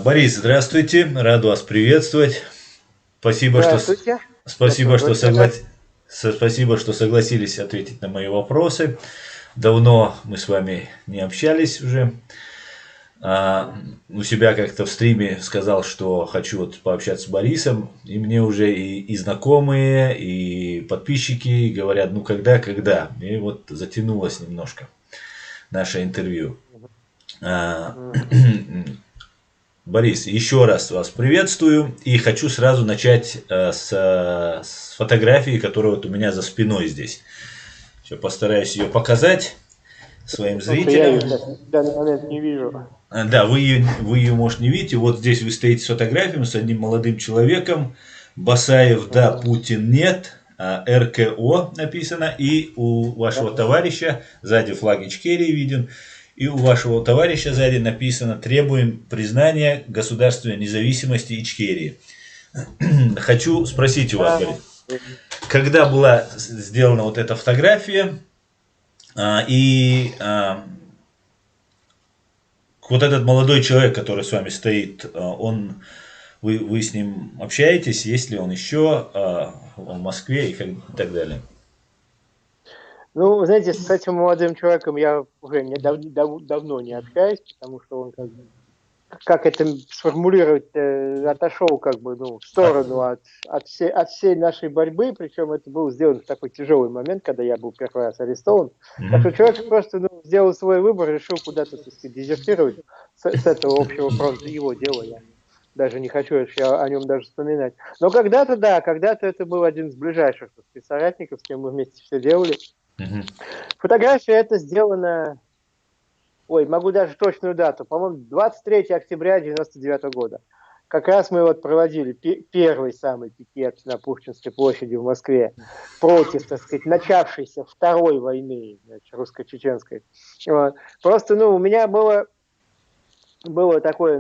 Борис, здравствуйте, рад вас приветствовать. Спасибо, что, Здравствуйте. Я спасибо, тоже что, очень рад. спасибо, что согласились ответить на мои вопросы. Давно мы с вами не общались уже. У себя как-то в стриме сказал, что хочу вот пообщаться с Борисом, и мне уже и знакомые, и подписчики говорят, ну когда. И вот затянулось немножко наше интервью. Мгм. А, Мгм. Борис, еще раз вас приветствую и хочу сразу начать с фотографии, которая вот у меня за спиной здесь. Сейчас постараюсь ее показать своим Потому что я зрителям. ее сейчас в данный момент не вижу. Да, вы ее, может, не видите. Вот здесь вы стоите с фотографией с одним молодым человеком. Басаев да, Мгм. Путин нет. РКО написано. И у Да. вашего товарища, сзади флаг Ичкерии виден, и у вашего товарища сзади написано «Требуем признания государственной независимости Ичкерии». Хочу спросить у вас, Да. Борис, когда была сделана вот эта фотография, и вот этот молодой человек, который с вами стоит, вы с ним общаетесь, есть ли он еще в Москве и так далее? Ну, вы знаете, с этим молодым человеком я уже давно не общаюсь, потому что он как это сформулировать, отошел как бы, ну, в А, сторону от всей нашей борьбы, причем это был сделан в такой тяжелый момент, когда я был первый раз арестован. Так мгм. что человек просто, ну, сделал свой выбор, решил куда-то, так сказать, дезертировать с этого общего фронта, его дело, я даже не хочу о нем даже вспоминать. Но когда-то, да, когда-то это был один из ближайших, так сказать, соратников, с кем мы вместе все делали. Мгм. Фотография эта сделана. Ой, могу даже точную дату. По-моему, 23 октября 99 года. Как раз мы вот проводили первый самый пикет на Пушкинской площади в Москве против, так сказать, начавшейся второй войны, значит, русско-чеченской. Вот. Просто, ну, у меня было такое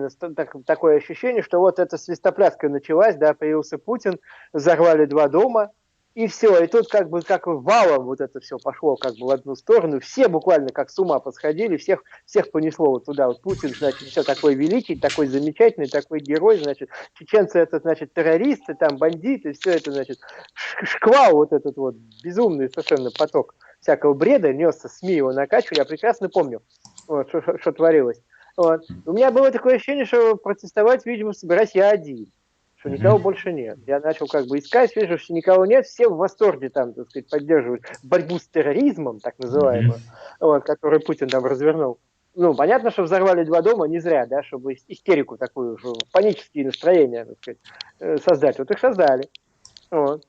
ощущение, что вот эта свистопляска началась, да, появился Путин, взорвали два дома, и все, и тут как бы как валом вот это все пошло как бы в одну сторону, все буквально как с ума посходили, всех понесло вот туда, вот Путин, значит, все такой великий, такой замечательный, такой герой, значит, чеченцы это, значит, террористы, там бандиты, все это, значит, шквал вот этот вот безумный совершенно поток всякого бреда несся, СМИ его накачивали, я прекрасно помню, вот, что творилось. Вот. У меня было такое ощущение, что протестовать, видимо, собираюсь я один, что никого Мгм. больше нет. Я начал как бы искать, вижу, что никого нет, все в восторге там, так сказать, поддерживают борьбу с терроризмом, так Мгм. называемую, вот, который Путин там развернул. Ну, понятно, что взорвали два дома не зря, да, чтобы истерику такую, панические настроения, так сказать, создать. Вот их создали. Вот.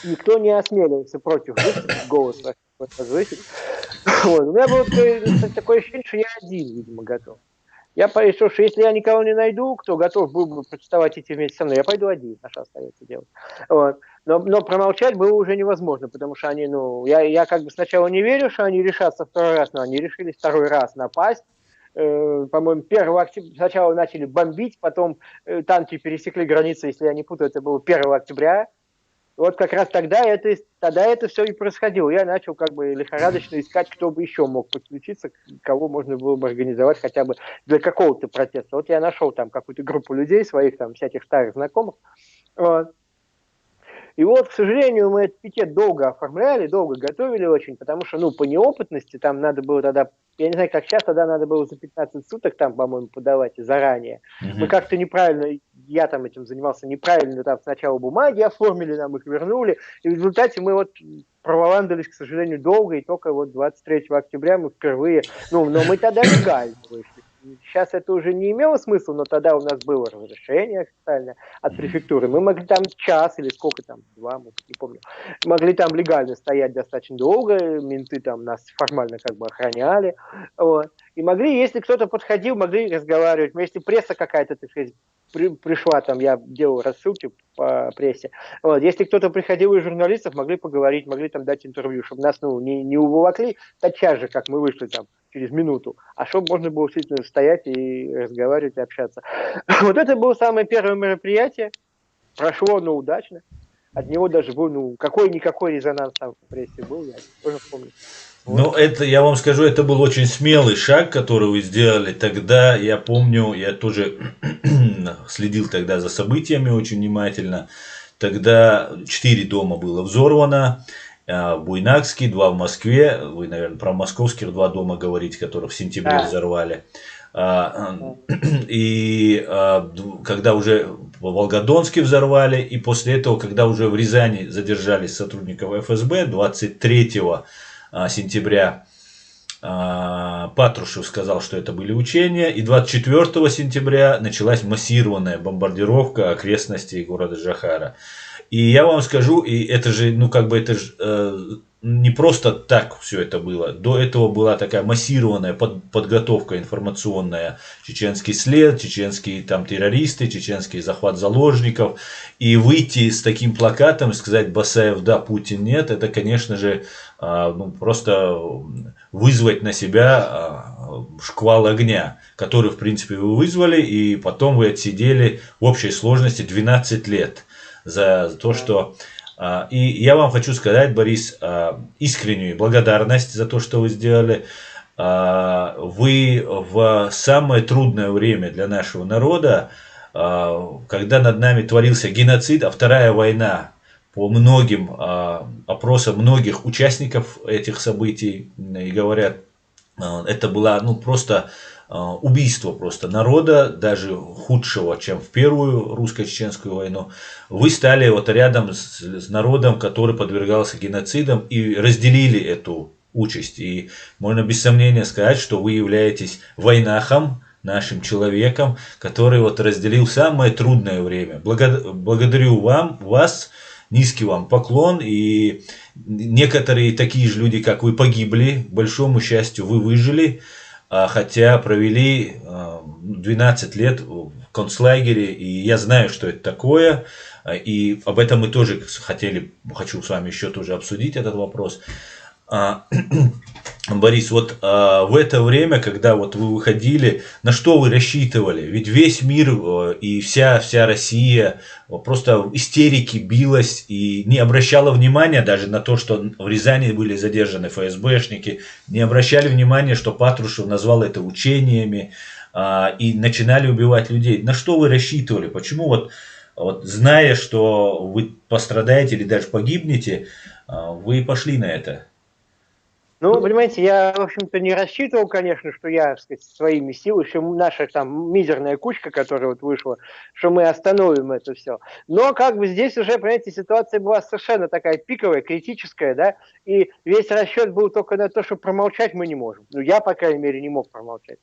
Никто не осмелился против выступить, голос возвысить. Вот. У меня было такое ощущение, что я один, видимо, готов. Я решил, что если я никого не найду, кто готов был бы протестовать идти вместе со мной, я пойду один, а что остается делать. Вот. Но промолчать было уже невозможно, потому что они, ну, я как бы сначала не верю, что они решатся второй раз, но они решили второй раз напасть. По-моему, 1 октября сначала начали бомбить, потом танки пересекли границу, если я не путаю, это было 1 октября. Вот как раз тогда это все и происходило. Я начал как бы лихорадочно искать, кто бы еще мог подключиться, кого можно было бы организовать хотя бы для какого-то протеста. Вот я нашел там какую-то группу людей, своих там всяких старых знакомых. Вот. И вот, к сожалению, мы этот пикет долго оформляли, долго готовили очень, потому что, ну, по неопытности там надо было тогда, я не знаю, как сейчас, тогда надо было за 15 суток там, по-моему, подавать заранее. Мы Мгм. как-то неправильно, я там этим занимался неправильно, там сначала бумаги оформили, нам их вернули, и в результате мы вот проволандались, к сожалению, долго, и только вот 23 октября мы впервые, ну, но мы тогда легально вышли. Сейчас это уже не имело смысла, но тогда у нас было разрешение официальное от префектуры. Мы могли там час или сколько там, два, может, не помню, могли там легально стоять достаточно долго, менты там нас формально как бы охраняли, вот. И могли, если кто-то подходил, могли разговаривать. Но если пресса какая-то, так сказать, пришла, там я делал рассылки по прессе, вот. Если кто-то приходил из журналистов, могли поговорить, могли там дать интервью, чтобы нас, ну, не уволокли тотчас же, как мы вышли там через минуту, а чтобы можно было действительно стоять и разговаривать, и общаться. Вот это было самое первое мероприятие, прошло, ну, удачно. От него даже был, ну, какой-никакой резонанс там в прессе был, я тоже помню. Вот. Ну, это, я вам скажу, это был очень смелый шаг, который вы сделали тогда. Я помню, я тоже следил тогда за событиями очень внимательно. Тогда 4 дома было взорвано. Буйнакский, 2 в Москве. Вы, наверное, про московских 2 дома говорите, которых в сентябре Да. взорвали. И когда уже в Волгодонске взорвали, и после этого, когда уже в Рязани задержали сотрудников ФСБ 23 сентября, Патрушев сказал, что это были учения, и 24 сентября началась массированная бомбардировка окрестностей города Джохара. И я вам скажу, и это же, ну как бы это же не просто так все это было. До этого была такая массированная подготовка информационная. Чеченский след, чеченские там террористы, чеченский захват заложников. И выйти с таким плакатом и сказать Басаев да, Путин нет, это, конечно же, ну, просто вызвать на себя шквал огня, который, в принципе, вы вызвали, и потом вы отсидели в общей сложности 12 лет за то, что... И я вам хочу сказать, Борис, искреннюю благодарность за то, что вы сделали. Вы в самое трудное время для нашего народа, когда над нами творился геноцид, а вторая война, по многим опросам многих участников этих событий, и говорят, это была ну, просто убийство просто народа, даже худшего, чем в первую русско-чеченскую войну. Вы стали вот рядом с народом, который подвергался геноцидам, и разделили эту участь. И можно без сомнения сказать, что вы являетесь войнахом, нашим человеком, который вот разделил самое трудное время. Благодарю вас, низкий вам поклон, и некоторые такие же люди, как вы, погибли, к большому счастью, вы выжили, хотя провели 12 лет в концлагере, и я знаю, что это такое, и об этом мы тоже хочу с вами еще тоже обсудить этот вопрос. Борис, вот в это время, когда вот вы выходили, на что вы рассчитывали? Ведь весь мир и вся Россия просто в истерике билась и не обращала внимания даже на то, что в Рязани были задержаны ФСБшники, не обращали внимания, что Патрушев назвал это учениями, и начинали убивать людей. На что вы рассчитывали? Почему вот зная, что вы пострадаете или даже погибнете, вы пошли на это? Ну, понимаете, я, в общем-то, не рассчитывал, конечно, что я, так сказать, своими силами, что наша там мизерная кучка, которая вот вышла, что мы остановим это все. Но как бы здесь уже, понимаете, ситуация была совершенно такая пиковая, критическая, да, и весь расчет был только на то, что промолчать мы не можем. Ну, я, по крайней мере, не мог промолчать.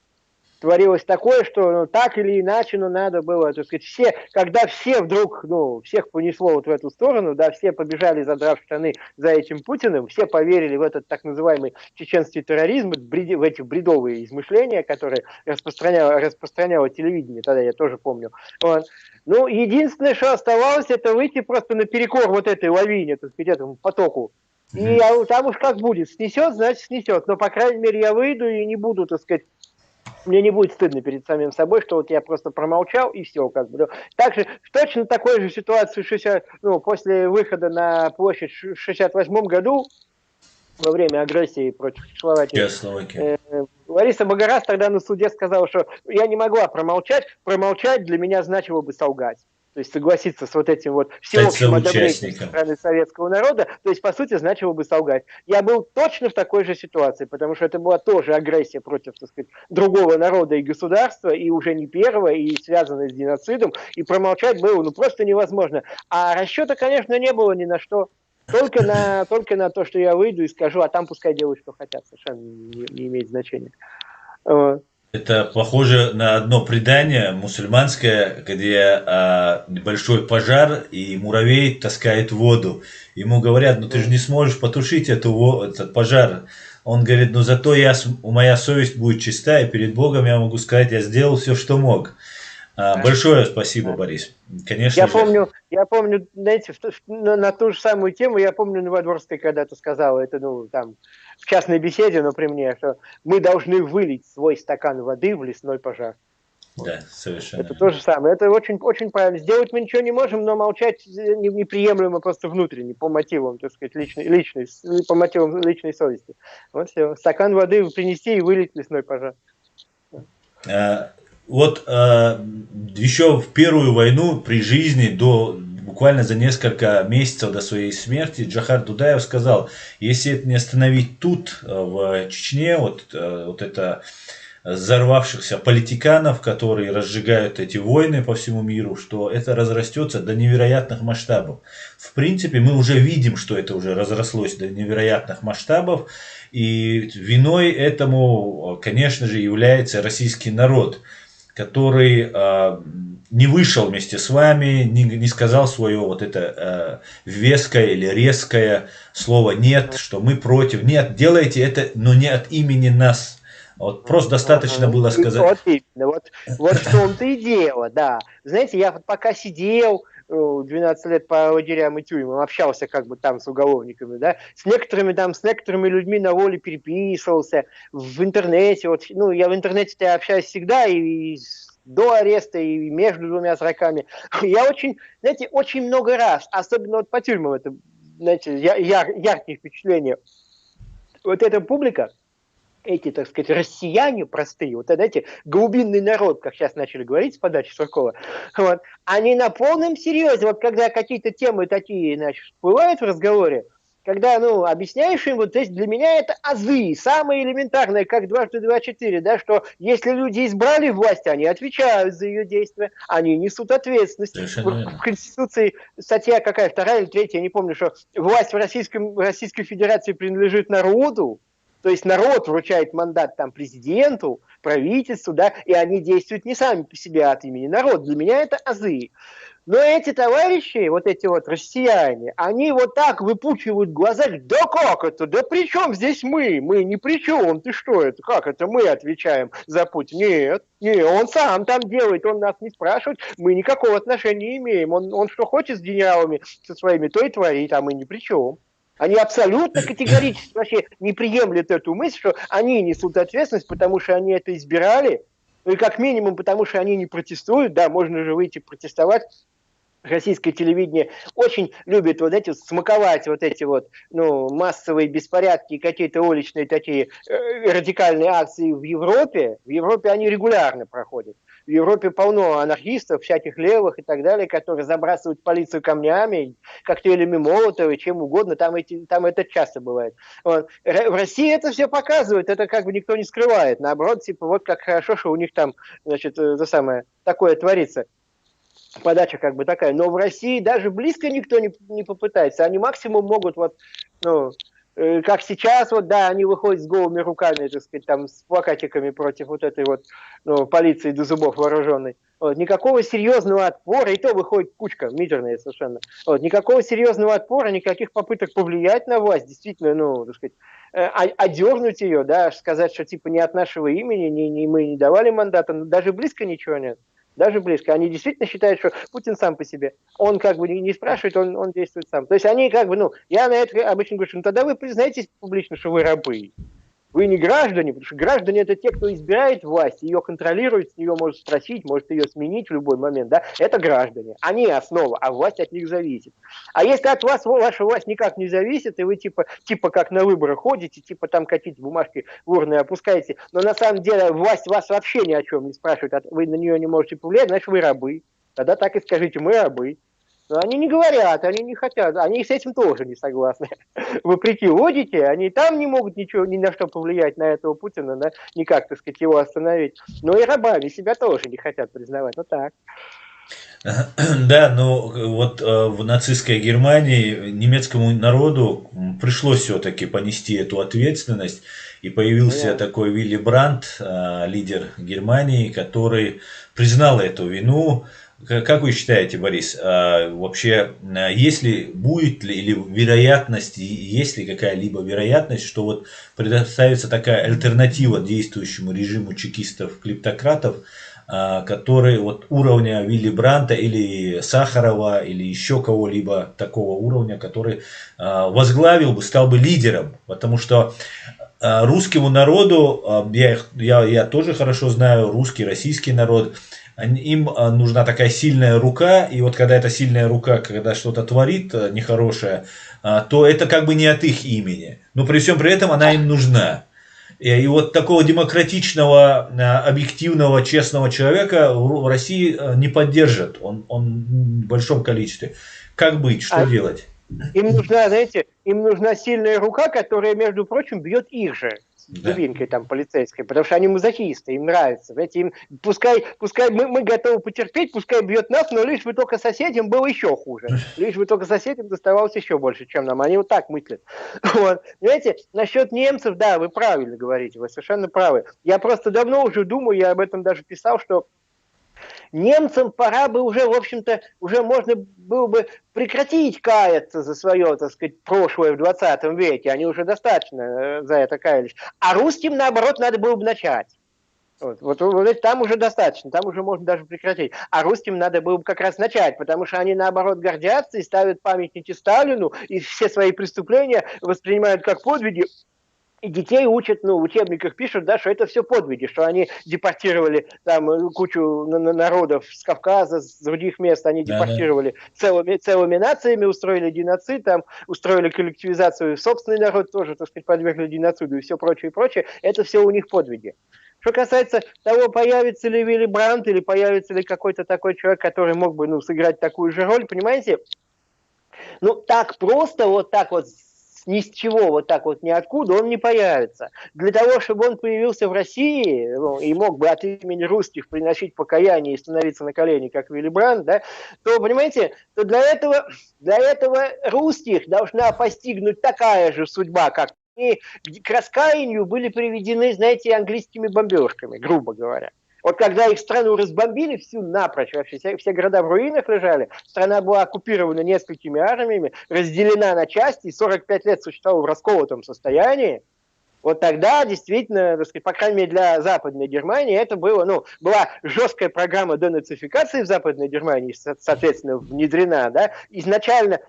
Творилось такое, что ну, так или иначе, ну, надо было, так сказать, когда все вдруг, ну, всех понесло вот в эту сторону, да, все побежали, задрав штаны за этим Путиным, все поверили в этот так называемый чеченский терроризм, в эти бредовые измышления, которые распространяло телевидение, тогда я тоже помню. Вот. Ну, единственное, что оставалось, это выйти просто наперекор вот этой лавине, так сказать, этому потоку. И там уж как будет, снесет, значит снесет, но, по крайней мере, я выйду и не буду, так сказать, мне не будет стыдно перед самим собой, что вот я просто промолчал и все, как бы. Также в точно такой же ситуации после выхода на площадь в 1968 году, во время агрессии против Чехословакии, Лариса Багарас тогда на суде сказала, что я не могла промолчать для меня значило бы солгать. То есть согласиться с вот этим вот всеобщим одобрением со стороны советского народа, то есть, по сути, значило бы солгать. Я был точно в такой же ситуации, потому что это была тоже агрессия против, так сказать, другого народа и государства, и уже не первого, и связанная с геноцидом, и промолчать было ну просто невозможно. А расчета, конечно, не было ни на что. Только на то, что я выйду и скажу, а там пускай делают, что хотят, совершенно не имеет значения. Это похоже на одно предание мусульманское, где небольшой пожар, и муравей таскает воду. Ему говорят, ну ты же не сможешь потушить этот пожар. Он говорит, ну зато моя совесть будет чиста, и перед Богом я могу сказать, я сделал все, что мог. Большое спасибо, Борис. Конечно я помню, знаете, на ту же самую тему, я помню, Новодворская когда-то сказала, это, ну, там, в частной беседе, но при мне, что мы должны вылить свой стакан воды в лесной пожар. Да, совершенно Это то верно. же самое. Это очень, очень правильно. Сделать мы ничего не можем, но молчать неприемлемо просто внутренне, по мотивам, так сказать, по мотивам личной совести. Вот все. Стакан воды принести и вылить лесной пожар. А, Вот еще в Первую войну при жизни буквально за несколько месяцев до своей смерти Джохар Дудаев сказал, если это не остановить тут, в Чечне, вот это взорвавшихся политиканов, которые разжигают эти войны по всему миру, что это разрастется до невероятных масштабов. В принципе, мы уже видим, что это уже разрослось до невероятных масштабов, и виной этому, конечно же, является российский народ, который не вышел вместе с вами, не сказал свое вот это веское или резкое слово «нет», что мы против. Нет, делайте это, но не от имени нас. Вот просто достаточно было сказать. Вот именно, вот в том-то и дело, да. Знаете, я вот пока сидел 12 лет по лагерям и тюрьмам, общался как бы там с уголовниками, да, с некоторыми людьми на воле переписывался, в интернете, вот, ну, я в интернете-то общаюсь всегда, и до ареста, и между двумя сроками. Я очень, знаете, очень много раз, особенно вот по тюрьмам, это, знаете, яркие впечатления. Вот эта публика, эти, так сказать, россияне простые, вот знаете, глубинный народ, как сейчас начали говорить с подачи Суркова, вот, они на полном серьезе, вот когда какие-то темы такие, значит, всплывают в разговоре, когда, ну, объясняешь им, вот, то есть для меня это азы, самое элементарное, как дважды два четыре, да, что если люди избрали власть, они отвечают за ее действия, они несут ответственность. Совершенно В верно. Конституции статья какая, вторая или третья, я не помню, что власть в Российской Федерации принадлежит народу, то есть народ вручает мандат там президенту, правительству, да, и они действуют не сами по себе, а от имени народа. Для меня это азы. Но эти товарищи, вот эти вот россияне, они вот так выпучивают глаза, да как это, да при чем здесь мы? Мы ни при чем, ты что это, как это мы отвечаем за Путина? Нет, он сам там делает, он нас не спрашивает, мы никакого отношения не имеем, он что хочет с генералами со своими, то и творит, а мы ни при чем. Они абсолютно категорически вообще не приемлют эту мысль, что они несут ответственность, потому что они это избирали, ну и как минимум потому, что они не протестуют, да, можно же выйти протестовать. Российское телевидение очень любит вот эти смаковать вот эти вот, ну, массовые беспорядки и какие-то уличные такие радикальные акции в Европе. В Европе они регулярно проходят. В Европе полно анархистов, всяких левых и так далее, которые забрасывают полицию камнями, коктейлями Молотова, чем угодно. Там это часто бывает. Вот. В России это все показывает, это как бы никто не скрывает. Наоборот, типа, вот как хорошо, что у них там, значит, такое творится. Подача как бы такая. Но в России даже близко никто не попытается. Они максимум могут вот, ну, как сейчас, вот, да, они выходят с голыми руками, так сказать, там, с плакатиками против вот этой вот, ну, полиции до зубов вооруженной. Вот, никакого серьезного отпора, и то выходит кучка, мизерная совершенно. Вот, никакого серьезного отпора, никаких попыток повлиять на власть, действительно, ну, так сказать, одернуть ее, да, сказать, что типа не от нашего имени, мы не давали мандата, даже близко ничего нет. Даже близко. Они действительно считают, что Путин сам по себе. Он как бы не спрашивает, он действует сам. То есть они как бы, ну, я на это обычно говорю, ну тогда вы признаетесь публично, что вы рабы. Вы не граждане, потому что граждане это те, кто избирает власть, ее контролирует, с нее может спросить, может ее сменить в любой момент, да, это граждане. Они основа, а власть от них зависит. А если от вас ваша власть никак не зависит, и вы типа как на выборы ходите, типа там какие-то бумажки в урны опускаете, но на самом деле власть вас вообще ни о чем не спрашивает, вы на нее не можете повлиять, значит вы рабы. Тогда так и скажите, мы рабы. Но они не говорят, они не хотят, они с этим тоже не согласны. Вопреки логике, они там не могут ничего, ни на что повлиять на этого Путина, да, никак, так сказать, его остановить. Но и рабами себя тоже не хотят признавать. Ну так. Да, но вот в нацистской Германии немецкому народу пришлось все-таки понести эту ответственность, и появился Понятно. такой Вилли Брандт, лидер Германии, который признал эту вину. Как вы считаете, Борис, вообще, если будет ли или вероятность, есть ли какая-либо вероятность, что вот предоставится такая альтернатива действующему режиму чекистов-клептократов, который вот уровня Вилли Бранта или Сахарова или еще кого-либо такого уровня, который возглавил бы, стал бы лидером, потому что русскому народу, я тоже хорошо знаю русский, российский народ, им нужна такая сильная рука, и вот когда эта сильная рука, когда что-то творит нехорошее, то это как бы не от их имени. Но при всем при этом она им нужна. И вот такого демократичного, объективного, честного человека в России не поддержат. Он в большом количестве. Как быть, что делать? Им нужна, знаете, им нужна сильная рука, которая, между прочим, бьет их же дубинкой там полицейской, потому что они мазохисты, им нравится. Знаете, им, пускай мы готовы потерпеть, пускай бьет нас, но лишь бы только соседям было еще хуже. Лишь бы только соседям доставалось еще больше, чем нам. Они вот так мыслят. Вот. Понимаете, насчет немцев, да, вы правильно говорите, вы совершенно правы. Я просто давно уже думаю, я об этом даже писал, что немцам пора бы уже, в общем-то, уже можно было бы прекратить каяться за свое, так сказать, прошлое в 20 веке. Они уже достаточно за это каялись. А русским, наоборот, надо было бы начать. Вот там уже достаточно, там уже можно даже прекратить. А русским надо было бы как раз начать, потому что они, наоборот, гордятся и ставят памятники Сталину, и все свои преступления воспринимают как подвиги. И детей учат, в учебниках пишут, да, что это все подвиги, что они депортировали там кучу народов с Кавказа, с других мест, они депортировали целыми нациями, устроили геноцид, там, устроили коллективизацию, собственный народ тоже, так сказать, подвергли геноциду и все прочее, и прочее. Это все у них подвиги. Что касается того, появится ли Вилли Брандт или появится ли какой-то такой человек, который мог бы, сыграть такую же роль, понимаете, так просто, вот так вот, ни с чего, вот так вот ниоткуда он не появится. Для того, чтобы он появился в России и мог бы от имени русских приносить покаяние и становиться на колени, как Вилли Брандт, да, то, понимаете, то для этого русских должна постигнуть такая же судьба, как и к раскаянию были приведены, знаете, английскими бомбежками, грубо говоря. Вот когда их страну разбомбили всю напрочь, вообще все города в руинах лежали, страна была оккупирована несколькими армиями, разделена на части, и 45 лет существовала в расколотом состоянии, вот тогда действительно, так сказать, по крайней мере для Западной Германии, это было, была жесткая программа денацификации в Западной Германии, соответственно, внедрена, да. Изначально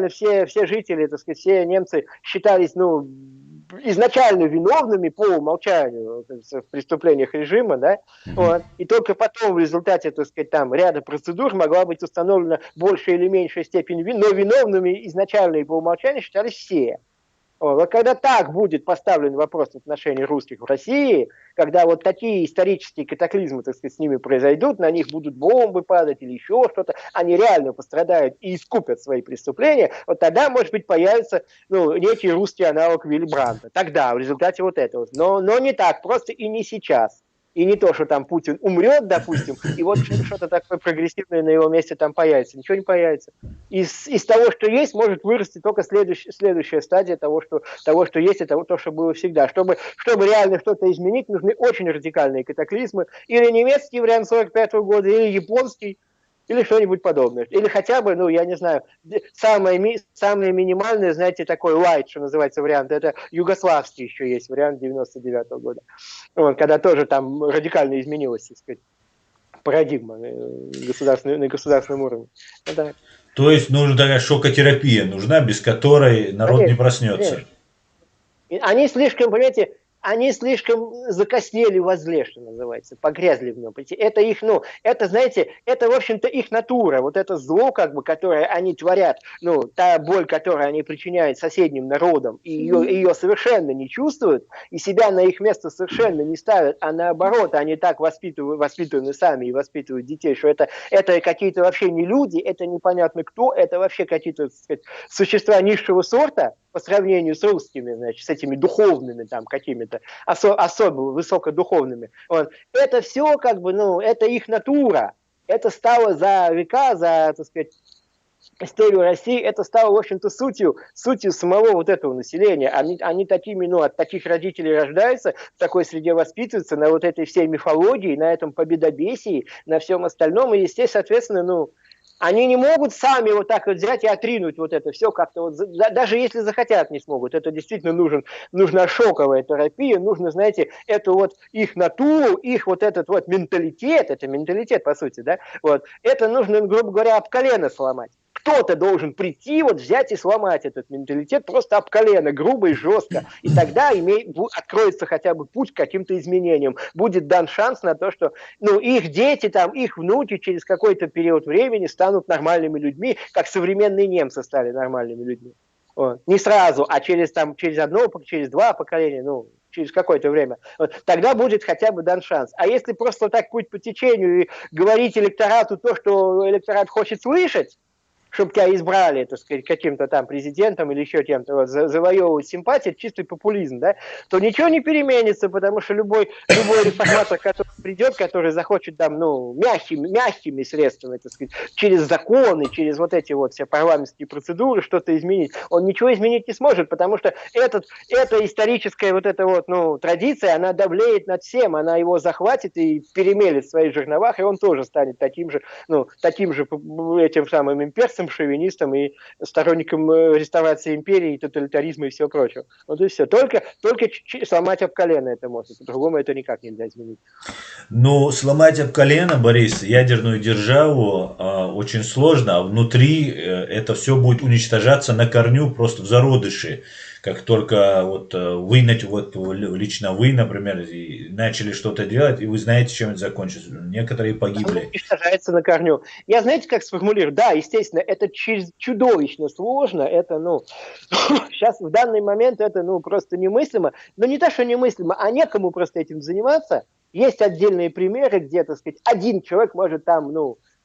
все жители, так сказать, все немцы считались, изначально виновными по умолчанию в преступлениях режима, да, вот. И только потом в результате, так сказать, там ряда процедур могла быть установлена большая или меньшая степень вины, но виновными изначально и по умолчанию считались все. Вот когда так будет поставлен вопрос в отношении русских в России, когда вот такие исторические катаклизмы, так сказать, с ними произойдут, на них будут бомбы падать или еще что-то, они реально пострадают и искупят свои преступления, вот тогда, может быть, появится некий русский аналог Вилли Брандта. Тогда, в результате вот этого. Но не так просто и не сейчас. И не то, что там Путин умрет, допустим, и вот что-то такое прогрессивное на его месте там появится. Ничего не появится. Из того, что есть, может вырасти только следующая стадия того, что есть, это то, что было всегда. Чтобы реально что-то изменить, нужны очень радикальные катаклизмы. Или немецкий вариант 45 года, или японский, или что-нибудь подобное. Или хотя бы, я не знаю, самое минимальное, знаете, такой light, что называется, вариант, это югославский еще есть, вариант 99 года. Когда тоже там радикально изменилась, так сказать, парадигма на государственном уровне. Да. То есть нужна такая шокотерапия, нужна, без которой народ не проснется. Конечно. Они слишком, понимаете, они слишком закоснели в возле, что называется, погрязли в нем. Это их, это, знаете, это, в общем-то, их натура. Вот это зло, которое они творят, та боль, которую они причиняют соседним народам, и ее совершенно не чувствуют, и себя на их место совершенно не ставят, а наоборот, они так воспитаны сами и воспитывают детей, что это какие-то вообще не люди, это непонятно кто, это вообще какие-то, так сказать, существа низшего сорта, по сравнению с русскими, значит, с этими духовными там какими-то, особо высокодуховными. Это все это их натура. Это стало за века, за, так сказать, историю России, это стало, в общем-то, сутью самого вот этого населения. Они такими, от таких родителей рождаются, в такой среде воспитываются, на вот этой всей мифологии, на этом победобесии, на всем остальном, и, естественно, соответственно, они не могут сами вот так вот взять и отринуть вот это все как-то, даже если захотят, не смогут. Это действительно нужна шоковая терапия, нужно, знаете, эту вот их натуру, их вот этот вот менталитет, это менталитет, по сути, да, вот, это нужно, грубо говоря, об колено сломать. кто-то должен прийти, вот взять и сломать этот менталитет просто об колено, грубо и жестко. И тогда откроется хотя бы путь к каким-то изменениям. Будет дан шанс на то, что их дети, там, их внуки через какой-то период времени станут нормальными людьми, как современные немцы стали нормальными людьми. Вот. Не сразу, а через одно, через два поколения, через какое-то время. Вот. Тогда будет хотя бы дан шанс. А если просто так путь по течению и говорить электорату то, что электорат хочет слышать, чтобы тебя избрали, так сказать, каким-то там президентом или еще кем-то, вот, завоевывать симпатии, это чистый популизм, да, то ничего не переменится, потому что любой реформатор, который придет, который захочет там, мягкими средствами, так сказать, через законы, через вот эти вот все парламентские процедуры что-то изменить, он ничего изменить не сможет, потому что эта историческая вот эта вот, традиция, она давлеет над всем, она его захватит и перемелет в своих жерновах, и он тоже станет таким же этим самым имперцем, шовинистом и сторонником реставрации империи, тоталитаризма и всего прочего. Вот и все. Только сломать об колено это может. По-другому это никак нельзя изменить. Ну, сломать об колено, Борис, ядерную державу очень сложно, а внутри это все будет уничтожаться на корню, просто в зародыше. Как только лично вы, например, начали что-то делать, и вы знаете, чем это закончится. Некоторые погибли. Уничтожается на корню. Я, знаете, как сформулирую? Да, естественно, это чудовищно сложно. Это, сейчас в данный момент это, просто немыслимо. Но не то, что немыслимо, а некому просто этим заниматься. Есть отдельные примеры, где, так сказать, один человек может там,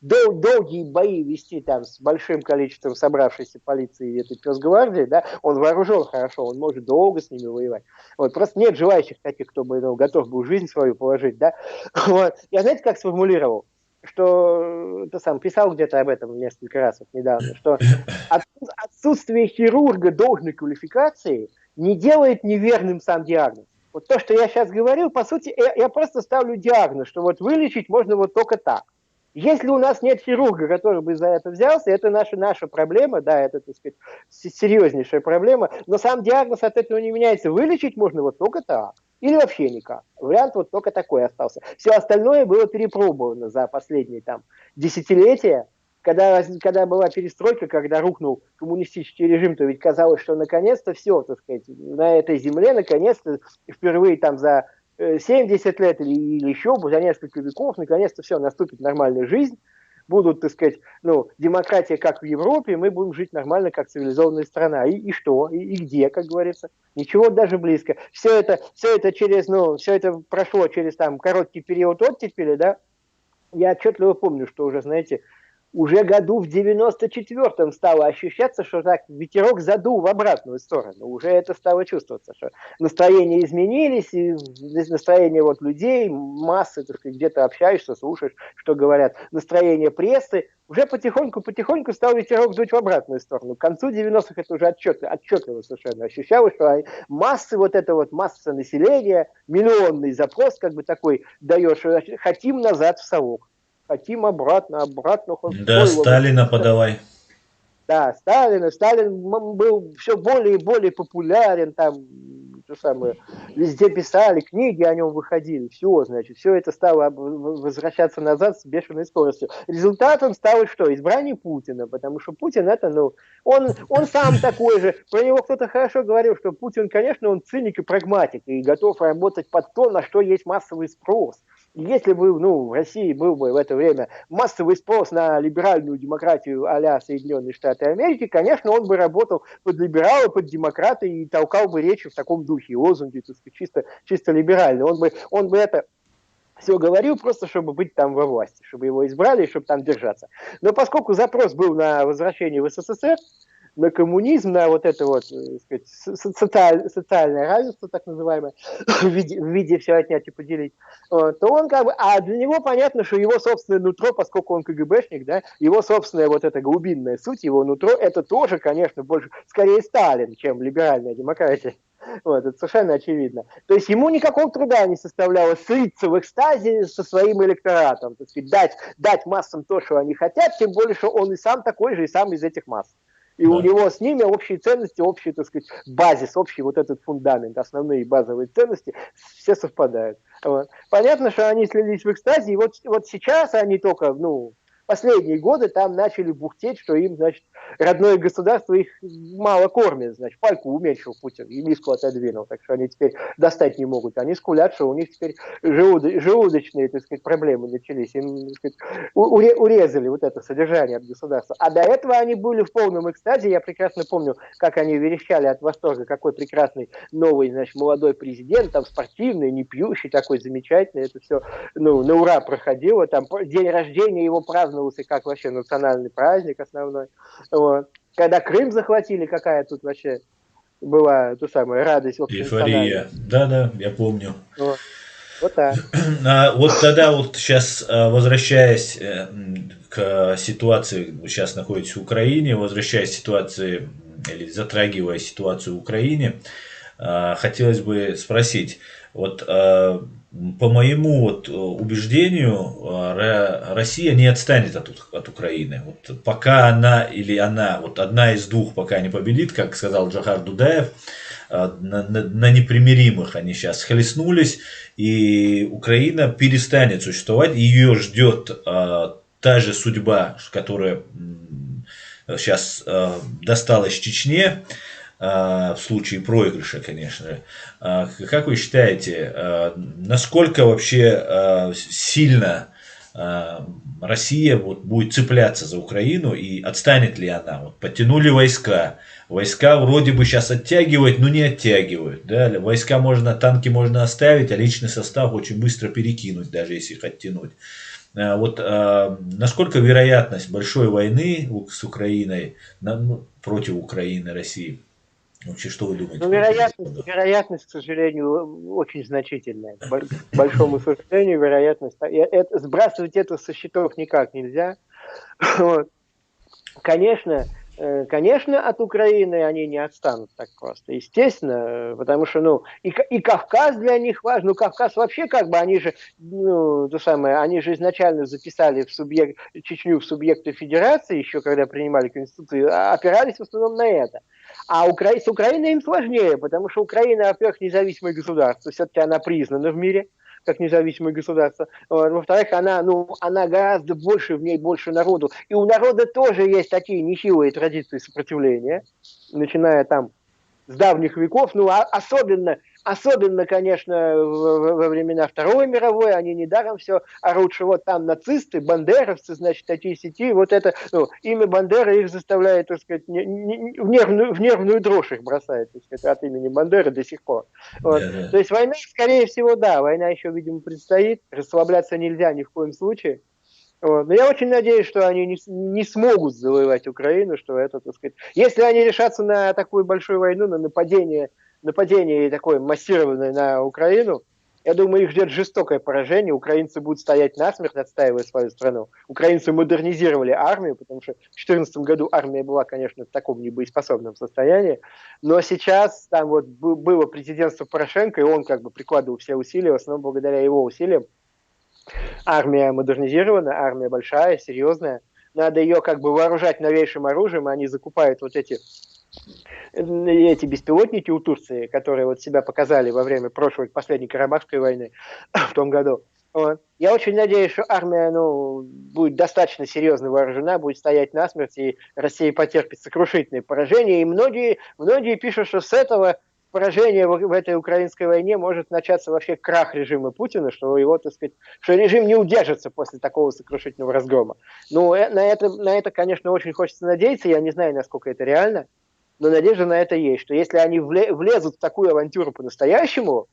долгие бои вести там с большим количеством собравшейся полиции и этой пёс-гвардии, да, он вооружен хорошо, он может долго с ними воевать. Вот, просто нет желающих таких, кто бы готов был жизнь свою положить, да. Вот. Я, знаете, как сформулировал? Что ты сам писал где-то об этом несколько раз недавно, что отсутствие хирурга должной квалификации не делает неверным сам диагноз. Вот то, что я сейчас говорил, по сути, я просто ставлю диагноз, что вот вылечить можно вот только так. Если у нас нет хирурга, который бы за это взялся, это наша проблема, да, это, так сказать, серьезнейшая проблема, но сам диагноз от этого не меняется. Вылечить можно вот только так. Или вообще никак. Вариант вот только такой остался. Все остальное было перепробовано за последние десятилетия. Когда была перестройка, когда рухнул коммунистический режим, то ведь казалось, что наконец-то все, так сказать, на этой земле, наконец-то, впервые за 70 лет или еще за несколько веков, наконец-то все, наступит нормальная жизнь, будут, так сказать, демократия, как в Европе, мы будем жить нормально, как цивилизованная страна. И что? И где, как говорится? Ничего даже близко. Все это прошло через короткий период оттепели, да. Я отчетливо помню, что уже, знаете, уже году в 94-м стало ощущаться, что так ветерок задул в обратную сторону. Уже это стало чувствоваться, что настроения изменились, и настроение людей, массы, так сказать, где-то общаешься, слушаешь, что говорят, настроение прессы, уже потихоньку стал ветерок дуть в обратную сторону. К концу 90-х это уже отчетливо совершенно ощущалось, что массы, масса населения, миллионный запрос, как бы такой даешь, хотим назад в совок. Хотим обратно. Да, Сталина подавай. Да, Сталин был все более и более популярен, везде писали, книги о нем выходили, все это стало возвращаться назад с бешеной скоростью. Результатом стало что? Избрание Путина, потому что Путин это, он сам такой же, про него кто-то хорошо говорил, что Путин, конечно, он циник и прагматик, и готов работать под то, на что есть массовый спрос. Если бы в России был бы в это время массовый спрос на либеральную демократию а-ля Соединенные Штаты Америки, конечно, он бы работал под либерала, под демократа и толкал бы речи в таком духе, лозунги, так сказать, чисто либеральные. Он бы это все говорил просто, чтобы быть там во власти, чтобы его избрали и чтобы там держаться. Но поскольку запрос был на возвращение в СССР, на коммунизм, на сказать, социальное равенство, так называемое, в виде все отнять и поделить, то он а для него понятно, что его собственное нутро, поскольку он КГБшник, да, его собственная эта глубинная суть, его нутро, это тоже, конечно, скорее Сталин, чем либеральная демократия. Это совершенно очевидно. То есть ему никакого труда не составляло слиться в экстазе со своим электоратом, так сказать, дать массам то, что они хотят, тем более, что он и сам такой же, и сам из этих масс. И у него с ними общие ценности, общий, так сказать, базис, общий этот фундамент, основные базовые ценности, все совпадают. Понятно, что они слились в экстазе, и вот сейчас они только, последние годы там начали бухтеть, что им, значит, родное государство их мало кормит, значит, пальку уменьшил Путин и миску отодвинул, так что они теперь достать не могут. Они скулят, что у них теперь желудочные, так сказать, проблемы начались. Им, так сказать, урезали вот это содержание от государства. А до этого они были в полном экстазе. Я прекрасно помню, как они верещали от восторга, какой прекрасный новый, значит, молодой президент, там спортивный, не пьющий, такой замечательный. Это все, ну, на ура проходило. Там день рождения его праздновался как вообще национальный праздник основной. Вот. Когда Крым захватили, какая тут вообще была ту самую радость Эйфория. Да-да, я помню. Вот так. Вот тогда вот сейчас, возвращаясь к ситуации, вы сейчас находитесь в Украине, возвращаясь к ситуации или затрагивая ситуацию в Украине, хотелось бы спросить, вот по моему вот убеждению, Россия не отстанет от Украины. Вот пока она, вот одна из двух пока не победит, как сказал Джохар Дудаев, на непримиримых они сейчас схлестнулись, и Украина перестанет существовать, ее ждет та же судьба, которая сейчас досталась Чечне, в случае проигрыша, конечно. Как вы считаете, насколько вообще сильно Россия вот будет цепляться за Украину и отстанет ли она? Вот подтянули войска. Войска вроде бы сейчас оттягивают, но не оттягивают. Да? Войска можно, танки можно оставить, а личный состав очень быстро перекинуть, даже если их оттянуть. Вот насколько вероятность большой войны с Украиной против Украины, России? Вообще, что вы думаете? Ну, вероятность, к сожалению, очень значительная. К большому сожалению, вероятность. Сбрасывать это со счетов никак нельзя. Вот. Конечно, от Украины они не отстанут так просто, естественно, потому что, ну, и Кавказ для них важен. Ну, Кавказ вообще, как бы, они же, ну, они же изначально записали Чечню в субъекты федерации, еще когда принимали Конституцию, опирались в основном на это. А с Украиной им сложнее, потому что Украина, во-первых, независимое государство, все-таки она признана в мире как независимое государство. Во-вторых, она гораздо больше, в ней больше народу. И у народа тоже есть такие нехилые традиции сопротивления, начиная там с давних веков, ну, особенно, конечно, во времена Второй мировой, они недаром все орут, что вот там нацисты, бандеровцы, значит, такие сети, вот это, ну, имя Бандеры их заставляет, так сказать, в нервную дрожь их бросает, так сказать, от имени Бандеры до сих пор. Вот. Да. То есть война, скорее всего, да, война еще, видимо, предстоит, расслабляться нельзя ни в коем случае. Вот. Но я очень надеюсь, что они не смогут завоевать Украину, что это, так сказать, если они решатся на такую большую войну, на нападение такое массированное на Украину, я думаю, их ждет жестокое поражение. Украинцы будут стоять насмерть, отстаивая свою страну. Украинцы модернизировали армию, потому что в 2014 году армия была, конечно, в таком небоеспособном состоянии. Но сейчас там вот было президентство Порошенко, и он как бы прикладывал все усилия, в основном благодаря его усилиям. Армия модернизирована, армия большая, серьезная. Надо ее как бы вооружать новейшим оружием, они закупают вот эти беспилотники у Турции, которые вот себя показали во время последней Карабахской войны в том году. Вот. Я очень надеюсь, что армия, ну, будет достаточно серьезно вооружена, будет стоять насмерть, и Россия потерпит сокрушительное поражение. И многие пишут, что с этого поражение в этой украинской войне может начаться вообще крах режима Путина, что его, так сказать, что режим не удержится после такого сокрушительного разгрома. Ну, на это, конечно, очень хочется надеяться, я не знаю, насколько это реально, но надежда на это есть, что если они влезут в такую авантюру по-настоящему,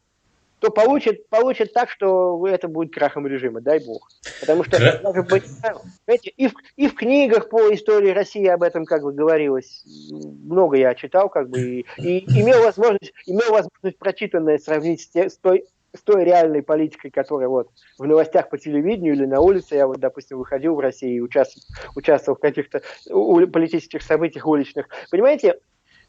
то получат так, что это будет крахом режима, дай бог. Потому что, знаете, и в книгах по истории России об этом как бы говорилось, много я читал, как бы, и имел возможность прочитанное сравнить с той реальной политикой, которая вот в новостях по телевидению или на улице, я вот, допустим, выходил в России и участвовал в каких-то политических событиях уличных. Понимаете,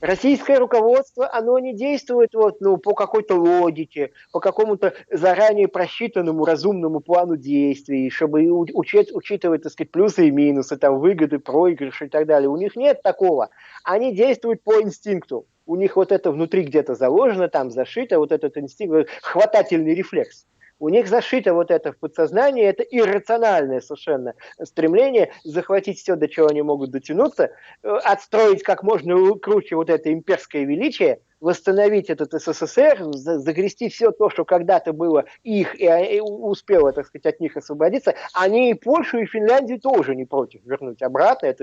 российское руководство, оно не действует вот, ну, по какой-то логике, по какому-то заранее просчитанному разумному плану действий, чтобы учитывать, так сказать, плюсы и минусы, там, выгоды, проигрыши и так далее. У них нет такого. Они действуют по инстинкту. У них вот это внутри где-то заложено, там зашито, вот этот инстинкт, хватательный рефлекс. У них зашито вот это в подсознании, это иррациональное совершенно стремление захватить все, до чего они могут дотянуться, отстроить как можно круче вот это имперское величие, восстановить этот СССР, загрести все то, что когда-то было их, и успело, так сказать, от них освободиться. Они и Польшу, и Финляндию тоже не против вернуть обратно.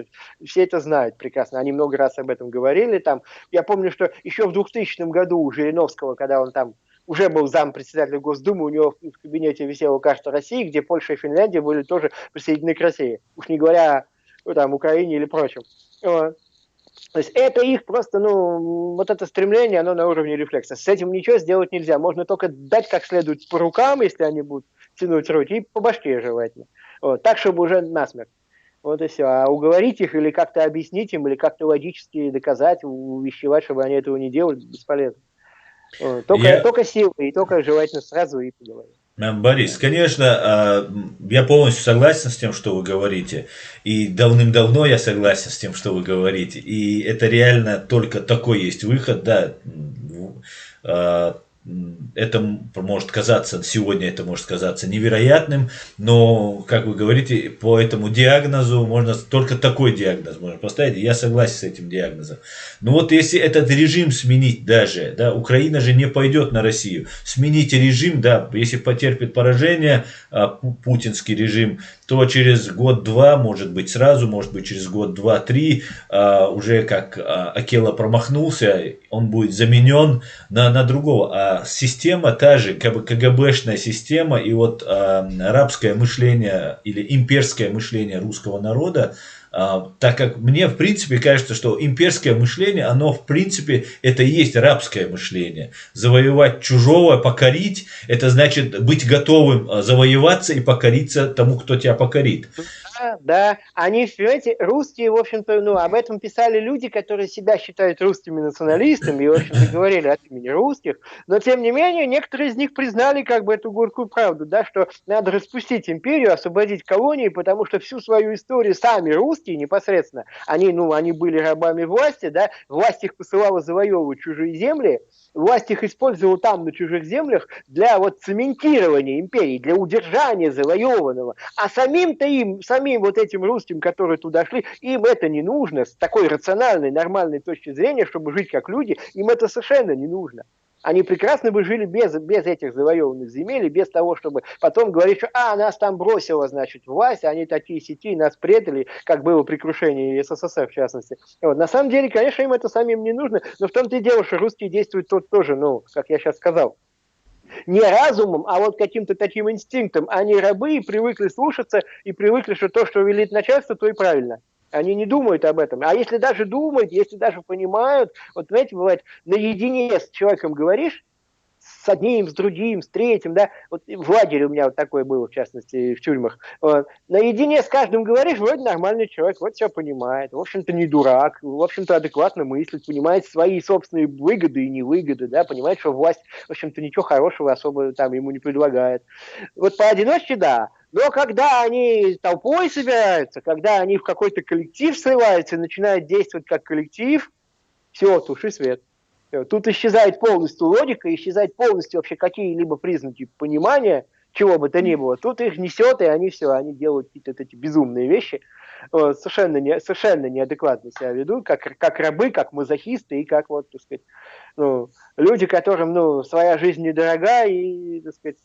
Все это знают прекрасно. Они много раз об этом говорили. Там, я помню, что еще в 2000 году у Жириновского, когда он там уже был зампредседателя Госдумы, у него в кабинете висела карта России, где Польша и Финляндия были тоже присоединены к России. Уж не говоря о Украине или прочем. То есть это их просто, вот это стремление, оно на уровне рефлекса. С этим ничего сделать нельзя. Можно только дать как следует по рукам, если они будут тянуть руки, и по башке желательно. Так, чтобы уже насмерть. Вот и все. А уговорить их или как-то объяснить им, или как-то логически доказать, увещевать, чтобы они этого не делали, бесполезно. Только силой, и только желательно сразу и поговорить. Борис, конечно, я полностью согласен с тем, что вы говорите, и давным-давно я согласен с тем, что вы говорите, и это реально только такой есть выход, да, это может казаться, сегодня это может казаться невероятным, но, как вы говорите, по этому диагнозу можно только такой диагноз можно поставить, и я согласен с этим диагнозом. Но вот если этот режим сменить даже, да, Украина же не пойдет на Россию, смените режим, да, если потерпит поражение путинский режим, то через год-два, может быть сразу, может быть через год, два, три, уже как Акела промахнулся, он будет заменен на другого. А система та же, как бы КГБшная система, и вот арабское мышление или имперское мышление русского народа, так как мне в принципе кажется, что имперское мышление, оно в принципе это и есть рабское мышление. Завоевать чужого, покорить, это значит быть готовым завоеваться и покориться тому, кто тебя покорит. Да, они, понимаете, русские, в общем-то, об этом писали люди, которые себя считают русскими националистами, и, в общем-то, говорили от имени русских, но, тем не менее, некоторые из них признали как бы эту горькую правду, да, что надо распустить империю, освободить колонии, потому что всю свою историю сами русские непосредственно, они были рабами власти, да, власть их посылала завоевывать чужие земли, власть их использовала там, на чужих землях, для вот цементирования империи, для удержания завоеванного, а самим вот этим русским, которые туда шли, им это не нужно, с такой рациональной, нормальной точки зрения, чтобы жить как люди, им это совершенно не нужно. Они прекрасно бы жили без этих завоеванных земель, без того, чтобы потом говорить, что нас там бросила, значит, власть, они такие-сякие, нас предали, как было при крушении СССР, в частности. На самом деле, конечно, им это самим не нужно, но в том-то и дело, что русские действуют тут тоже, как я сейчас сказал, не разумом, а вот каким-то таким инстинктом. Они рабы и привыкли слушаться, и привыкли, что то, что велит начальство, то и правильно. Они не думают об этом. А если даже думают, если даже понимают, вот знаете, бывает, наедине с человеком говоришь, с одним, с другим, с третьим, да, вот в лагере у меня вот такое было, в частности, в тюрьмах. Наедине с каждым говоришь, вроде нормальный человек, вот все понимает, в общем-то не дурак, в общем-то адекватно мыслит, понимает свои собственные выгоды и невыгоды, да, понимает, что власть, в общем-то, ничего хорошего особо там ему не предлагает. Вот поодиночке, да, но когда они толпой собираются, когда они в какой-то коллектив сливаются и начинают действовать как коллектив, все, туши свет. Тут исчезает полностью логика, исчезает полностью вообще какие-либо признаки понимания, чего бы то ни было. Тут их несет, и они делают какие-то эти безумные вещи, совершенно неадекватно себя ведут, как рабы, как мазохисты, и как, вот, так сказать, люди, которым, своя жизнь недорога, и, так сказать,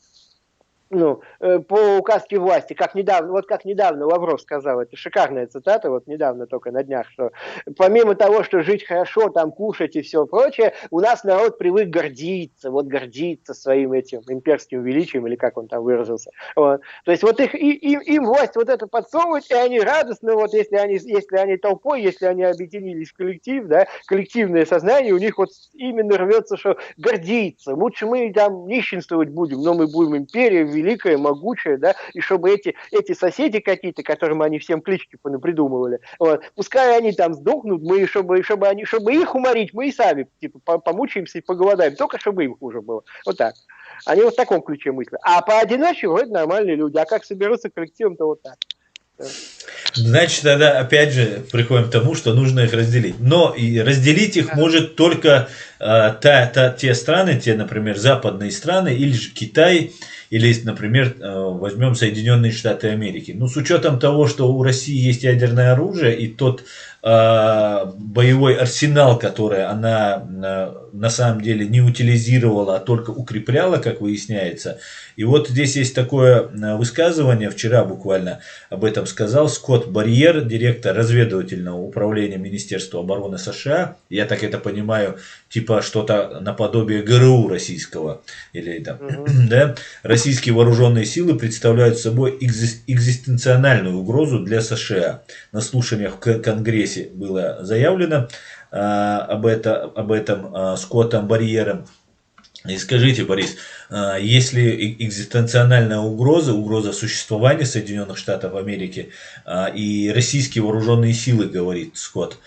по указке власти, как недавно Лавров сказал, это шикарная цитата, вот недавно только на днях, что помимо того, что жить хорошо, там кушать и все прочее, у нас народ привык гордиться своим этим имперским величием, или как он там выразился. Вот. То есть вот им власть вот это подсовывает, и они радостно, вот если они толпой, если они объединились в коллектив, да, коллективное сознание у них вот именно рвется, что гордиться. Лучше мы там нищенствовать будем, но мы будем империей, великая, могучая, да, и чтобы эти соседи какие-то, которым они всем клички понапридумывали, вот, пускай они там сдохнут, мы, чтобы их уморить, мы и сами, типа, помучаемся и поголодаем, только чтобы им хуже было. Вот так. Они вот в таком ключе мыслят. А поодиночке вроде нормальные люди, а как соберутся коллективом, то вот так. Значит, тогда опять же приходим к тому, что нужно их разделить. Но и разделить их может только те страны, те, например, западные страны, или же Китай, или, например, возьмем Соединенные Штаты Америки. Ну, с учетом того, что у России есть ядерное оружие, и тот боевой арсенал, который она на самом деле не утилизировала, а только укрепляла, как выясняется. И вот здесь есть такое высказывание, вчера буквально об этом сказал Скотт Барьер, директор разведывательного управления Министерства обороны США. Я так это понимаю, типа что-то наподобие ГРУ российского. Или там, да? Российские вооруженные силы представляют собой экзистенциональную угрозу для США. На слушаниях в Конгрессе было заявлено об этом Скоттом Барьером. И скажите, Борис, если экзистенциональная угроза существования Соединенных Штатов Америки и российские вооруженные силы, говорит Скотт,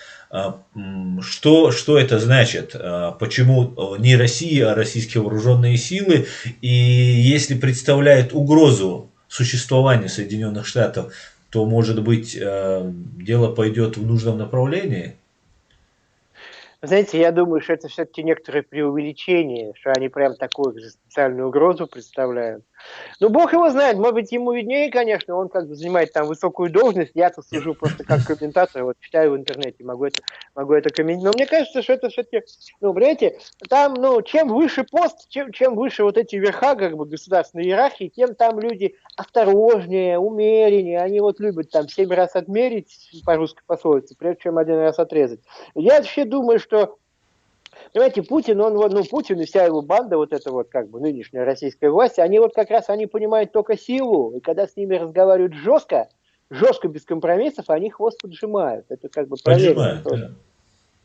что это значит? Почему не Россия, а российские вооруженные силы? И если представляет угрозу существования Соединенных Штатов, то, может быть, дело пойдет в нужном направлении? Знаете, я думаю, что это все-таки некоторое преувеличение, что они прям такую экзистенциальную угрозу представляют. Ну, бог его знает, может быть, ему виднее, конечно, он как бы занимает там высокую должность, я-то сужу просто как комментатор, вот читаю в интернете, могу это комментировать. Но мне кажется, что это все-таки, ну, понимаете, там, ну, чем выше пост, чем выше вот эти верха, как бы, государственной иерархии, тем там люди осторожнее, умереннее, они вот любят там 7 раз отмерить, по русской пословице, прежде чем 1 раз отрезать. Я вообще думаю, что понимаете, Путин, Путин и вся его банда, вот эта вот как бы нынешняя российская власть, они вот как раз, они понимают только силу, и когда с ними разговаривают жестко, без компромиссов, они хвост поджимают. Это как бы проверено. Поджимает, да.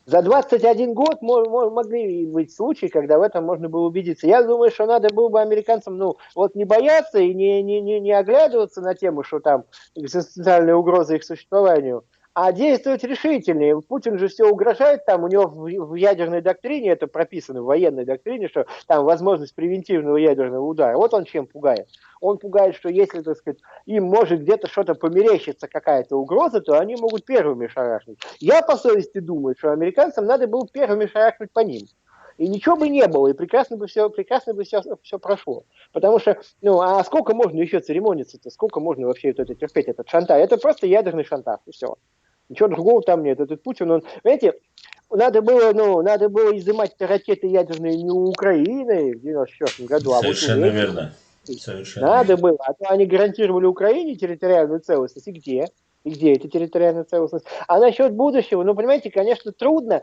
За 21 год могли быть случаи, когда в этом можно было убедиться. Я думаю, что надо было бы американцам, ну, вот не бояться и не оглядываться на тему, что там экзистенциальная угроза их существованию, а действовать решительнее. Путин же все угрожает, там у него в ядерной доктрине, это прописано в военной доктрине, что там возможность превентивного ядерного удара. Вот он чем пугает. Он пугает, что если, так сказать, им может где-то что-то померещиться, какая-то угроза, то они могут первыми шарахнуть. Я по совести думаю, что американцам надо было первыми шарахнуть по ним. И ничего бы не было, и прекрасно бы все прошло. Потому что, ну, а сколько можно еще церемониться-то, сколько можно вообще это терпеть, этот шантаж? Это просто ядерный шантаж, и все. Ничего другого там нет. Этот Путин, он, знаете, надо было изымать ракеты ядерные не у Украины в 94 году, а вот у Совершенно верно. Совершенно надо верно. было. А то они гарантировали Украине территориальную целостность. И где? И где эта территориальная целостность? А насчет будущего, ну, понимаете, конечно, трудно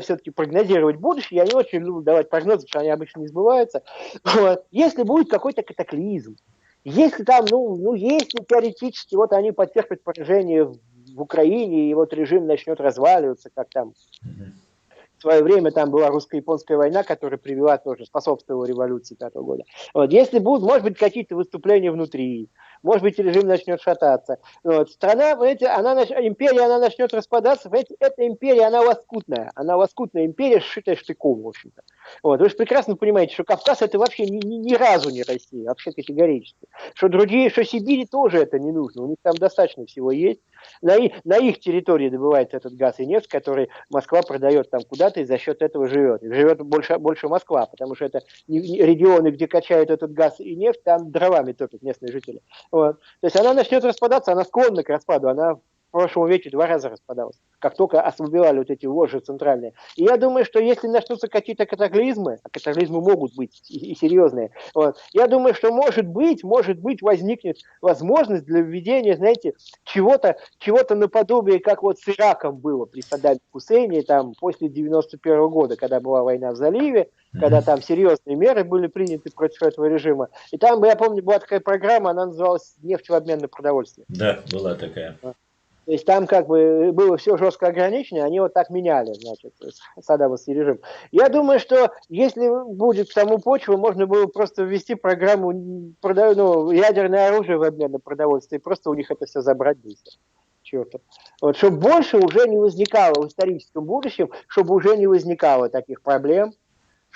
все-таки прогнозировать будущее. Я не очень люблю давать прогнозы, потому что они обычно не сбываются. Вот. Если будет какой-то катаклизм, если там, если теоретически вот они потерпят поражение в Украине, и вот режим начнет разваливаться, как там в свое время там была русско-японская война, которая привела тоже, способствовала революции 5-го года. Вот. Если будут, может быть, какие-то выступления внутри, может быть, режим начнет шататься. Вот. Страна, понимаете, империя, она начнет распадаться. Понимаете, эта империя, она лоскутная. Она лоскутная империя, сшитая штыком, в общем-то. Вот. Вы же прекрасно понимаете, что Кавказ это вообще ни разу не Россия, вообще категорически. Что Сибири тоже это не нужно. У них там достаточно всего есть. На их территории добывается этот газ и нефть, который Москва продает там куда-то и за счет этого живет. И живет больше Москва, потому что это регионы, где качают этот газ и нефть, там дровами топят местные жители. Вот. То есть она начнет распадаться, она склонна к распаду, она в прошлом веке 2 раза распадалась, как только ослабевали вот эти вожжи центральные. И я думаю, что если начнутся какие-то катаклизмы, а катаклизмы могут быть и серьезные, вот, я думаю, что может быть возникнет возможность для введения, знаете, чего-то наподобие, как вот с Ираком было при Саддаме Хусейне, там, после 91 года, когда была война в заливе, когда там серьезные меры были приняты против этого режима. И там, я помню, была такая программа, она называлась «Нефть в обмен на продовольствие». Да, была такая. То есть там как бы было все жестко ограничено, они вот так меняли, значит, саддамовский режим. Я думаю, что если будет саму почву, можно было просто ввести программу ядерное оружие в обмен на продовольствие, и просто у них это все забрать быстро. Чертов. Вот, чтобы больше уже не возникало в историческом будущем, чтобы уже не возникало таких проблем,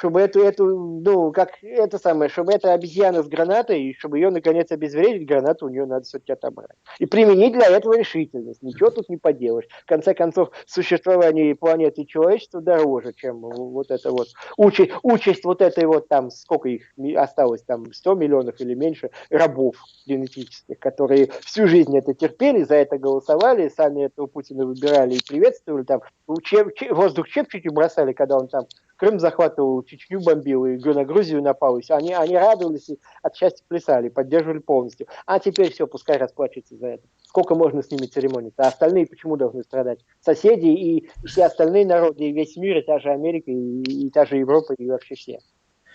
чтобы ну, как это самое, чтобы эта обезьяна с гранатой, и чтобы ее, наконец, обезвредить, гранату у нее надо все-таки отобрать. И применить для этого решительность. Ничего тут не поделаешь. В конце концов, существование планеты человечества дороже, чем вот это вот участь вот этой вот там, сколько их осталось, там 100 миллионов или меньше рабов генетических, которые всю жизнь это терпели, за это голосовали, сами этого Путина выбирали и приветствовали, там воздух чепчики бросали, когда он там Крым захватывал, Чечню бомбил, и на Грузию напал. И они радовались и от счастья плясали, поддерживали полностью. А теперь все, пускай расплачиваются за это. Сколько можно с ними церемониться? А остальные почему должны страдать? Соседи и все остальные народы, и весь мир, и та же Америка, и та же Европа, и вообще все.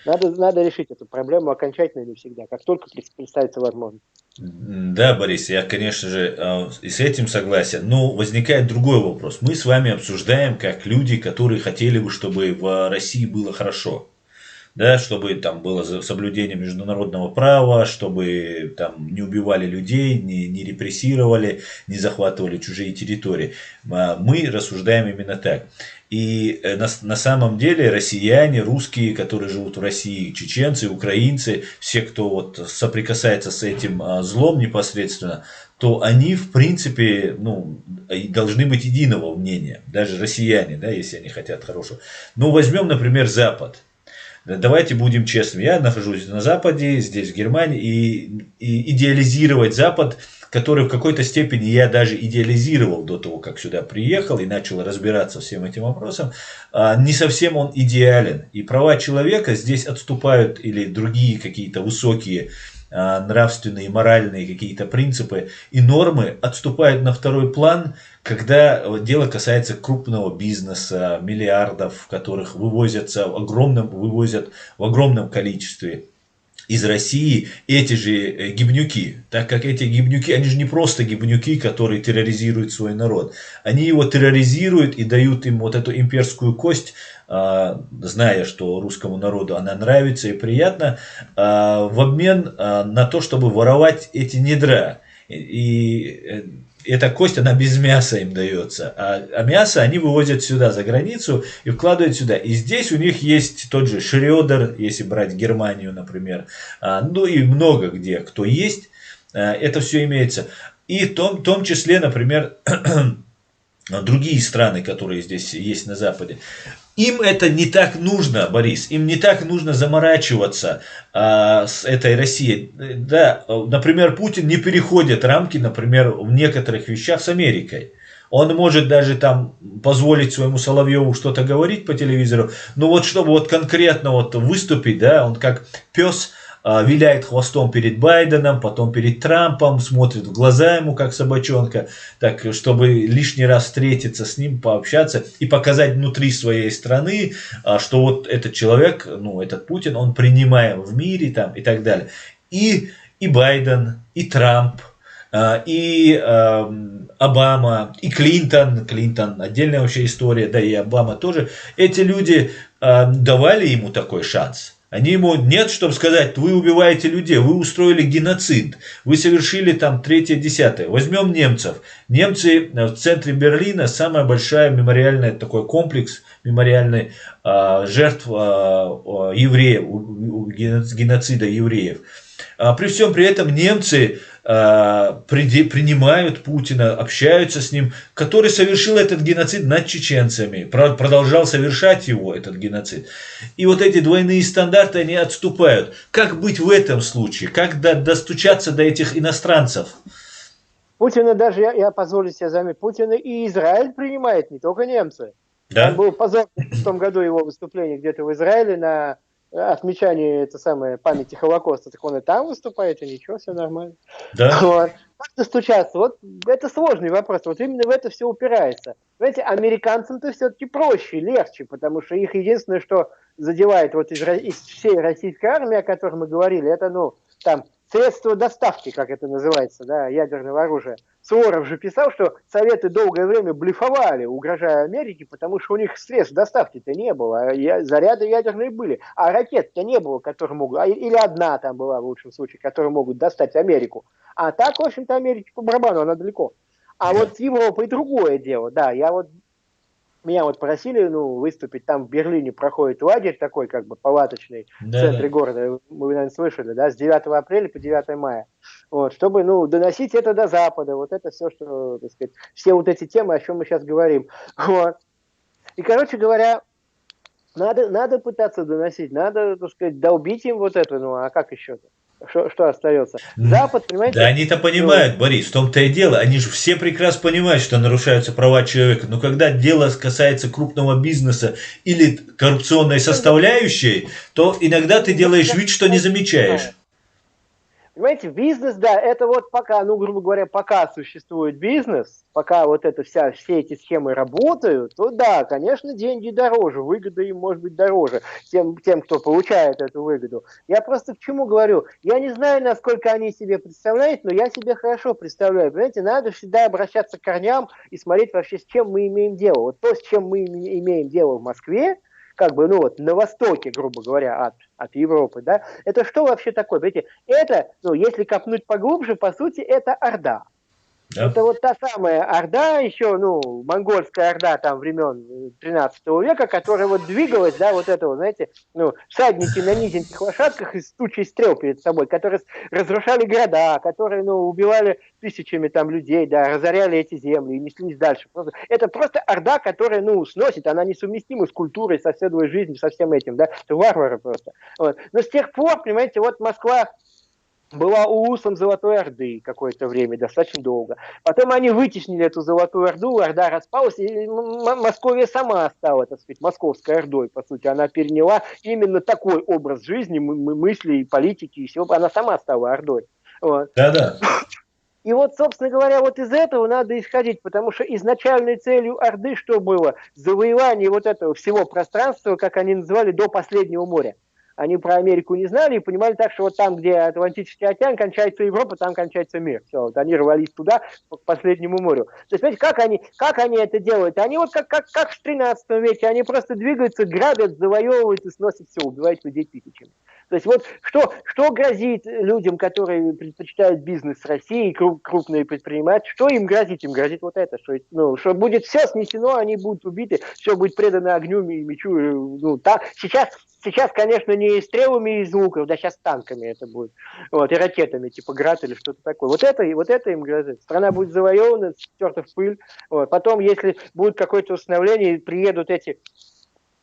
Надо решить эту проблему окончательно и навсегда, как только представится возможность. Да, Борис, я, конечно же, и с этим согласен. Но возникает другой вопрос. Мы с вами обсуждаем как люди, которые хотели бы, чтобы в России было хорошо. Да, чтобы там было соблюдение международного права, чтобы там не убивали людей, не репрессировали, не захватывали чужие территории. Мы рассуждаем именно так. И на самом деле россияне, русские, которые живут в России, чеченцы, украинцы, все, кто вот соприкасается с этим злом непосредственно, то они, в принципе, ну, должны быть единого мнения, даже россияне, да, если они хотят хорошего. Ну, возьмем, например, Запад. Давайте будем честными. Я нахожусь на Западе, здесь в Германии, и идеализировать Запад, который в какой-то степени я даже идеализировал до того, как сюда приехал и начал разбираться всем этим вопросом, не совсем он идеален. И права человека здесь отступают, или другие какие-то высокие нравственные, моральные какие-то принципы и нормы отступают на второй план, когда дело касается крупного бизнеса, миллиардов, которых вывозят в огромном количестве из России эти же гибнюки, так как эти гибнюки, они же не просто гибнюки, которые терроризируют свой народ, они его терроризируют и дают им вот эту имперскую кость, зная, что русскому народу она нравится и приятна, в обмен на то, чтобы воровать эти недра. И эта кость, она без мяса им дается. А мясо они вывозят сюда, за границу, и вкладывают сюда. И здесь у них есть тот же Шредер, если брать Германию, например. Ну и много где, кто есть. Это все имеется. И в том числе, например, другие страны, которые здесь есть на Западе. Им это не так нужно, Борис, им не так нужно заморачиваться с этой Россией. Да, например, Путин не переходит рамки, например, в некоторых вещах с Америкой. Он может даже там позволить своему Соловьеву что-то говорить по телевизору, но вот чтобы вот конкретно вот выступить, да, он как пес виляет хвостом перед Байденом, потом перед Трампом, смотрит в глаза ему, как собачонка, так, чтобы лишний раз встретиться с ним, пообщаться и показать внутри своей страны, что вот этот человек, ну, этот Путин, он принимаем в мире там, и так далее. И Байден, и Трамп, и Обама, и Клинтон, отдельная вообще история, да и Обама тоже, эти люди давали ему такой шанс. Они ему нет, чтобы сказать, вы убиваете людей, вы устроили геноцид, вы совершили там 3-10. Возьмем немцев. Немцы в центре Берлина, самая большая мемориальная такой комплекс мемориальный жертв евреев, геноцида евреев. При всем при этом немцы принимают Путина, общаются с ним, который совершил этот геноцид над чеченцами, продолжал совершать его, этот геноцид. И вот эти двойные стандарты, они отступают. Как быть в этом случае? Как достучаться до этих иностранцев? Путина даже, я позволю себе заметить, Путина и Израиль принимает, не только немцы. Да? Там был позор в том году его выступление где-то в Израиле на отмечание это самое, памяти Холокоста, так он и там выступает, и ничего, все нормально. Да? Вот. Как достучаться? Вот это сложный вопрос. Вот именно в это все упирается. Знаете, американцам-то все-таки проще, легче, потому что их единственное, что задевает вот из всей российской армии, о которой мы говорили, это, ну, там, средства доставки, как это называется, да, ядерного оружия. Суворов же писал, что Советы долгое время блефовали, угрожая Америке, потому что у них средств доставки-то не было. Заряды ядерные были, а ракет-то не было, которые могут, или одна там была в лучшем случае, которые могут достать Америку. А так, в общем-то, Америке по барабану, она далеко. А вот с Европой другое дело, да, я вот Меня вот просили, ну, выступить, там в Берлине проходит лагерь такой, как бы, палаточный, в Да, да. центре города, вы, наверное, слышали, да, с 9 апреля по 9 мая, вот, чтобы, ну, доносить это до Запада, вот это все, что, так сказать, все вот эти темы, о чем мы сейчас говорим, вот. И, короче говоря, надо пытаться доносить, надо, так сказать, долбить им вот это, ну, а как еще-то? Что остается? Запад, Да понимаете, они-то ну, понимают, Борис, в том-то и дело. Они же все прекрасно понимают, что нарушаются права человека. Но когда дело касается крупного бизнеса или коррупционной составляющей, то иногда ты делаешь вид, что не замечаешь. понимаете, бизнес, да, это вот пока, ну, грубо говоря, пока существует бизнес, пока вот это все эти схемы работают, то да, конечно, деньги дороже, выгода им может быть дороже тем, кто получает эту выгоду. Я просто к чему говорю? Я не знаю, насколько они себе представляют, но я себе хорошо представляю. Понимаете, надо всегда обращаться к корням и смотреть вообще, с чем мы имеем дело. Вот то, с чем мы имеем дело в Москве, как бы, ну вот, на востоке, грубо говоря, от Европы, да, это что вообще такое? Понимаете, это, ну, если копнуть поглубже, по сути, это Орда. Да? Это вот та самая Орда, еще, ну, монгольская Орда там времен 13 века, которая вот двигалась, да, вот это вот, знаете, ну, всадники на низеньких лошадках и с тучей стрел перед собой, которые разрушали города, которые, ну, убивали тысячами там людей, да, разоряли эти земли и неслись дальше. Это просто Орда, которая, ну, сносит, она несовместима с культурой, со вседлой жизнью, со всем этим, да, это варвары просто. Вот. Но с тех пор, понимаете, вот Москва была улусом Золотой Орды какое-то время, достаточно долго. Потом они вытеснили эту Золотую Орду, Орда распалась, и Московия сама стала, так сказать, Московской Ордой, по сути. Она переняла именно такой образ жизни, мысли, политики и всего. Она сама стала Ордой. Вот. Да, да. И вот, собственно говоря, вот из этого надо исходить, потому что изначальной целью Орды что было? Завоевание вот этого всего пространства, как они называли, до последнего моря. Они про Америку не знали и понимали так, что вот там, где Атлантический океан, кончается Европа, там кончается мир. Все, вот они рвались туда, к последнему морю. То есть, понимаете, как они это делают? Они вот как в 13 веке, они просто двигаются, грабят, завоевывают и сносят все, убивают людей тысячами. То есть вот что грозит людям, которые предпочитают бизнес с Россией, крупные предприниматели, что им грозит? Им грозит вот это, что, ну, что будет все снесено, они будут убиты, все будет предано огню и мечу. Ну, так, сейчас, конечно, не стрелами из луков, да сейчас танками это будет. Вот, и ракетами, типа Град или что-то такое. Вот это им грозит. Страна будет завоевана, стерта в пыль. Вот. Потом, если будет какое-то установление, приедут эти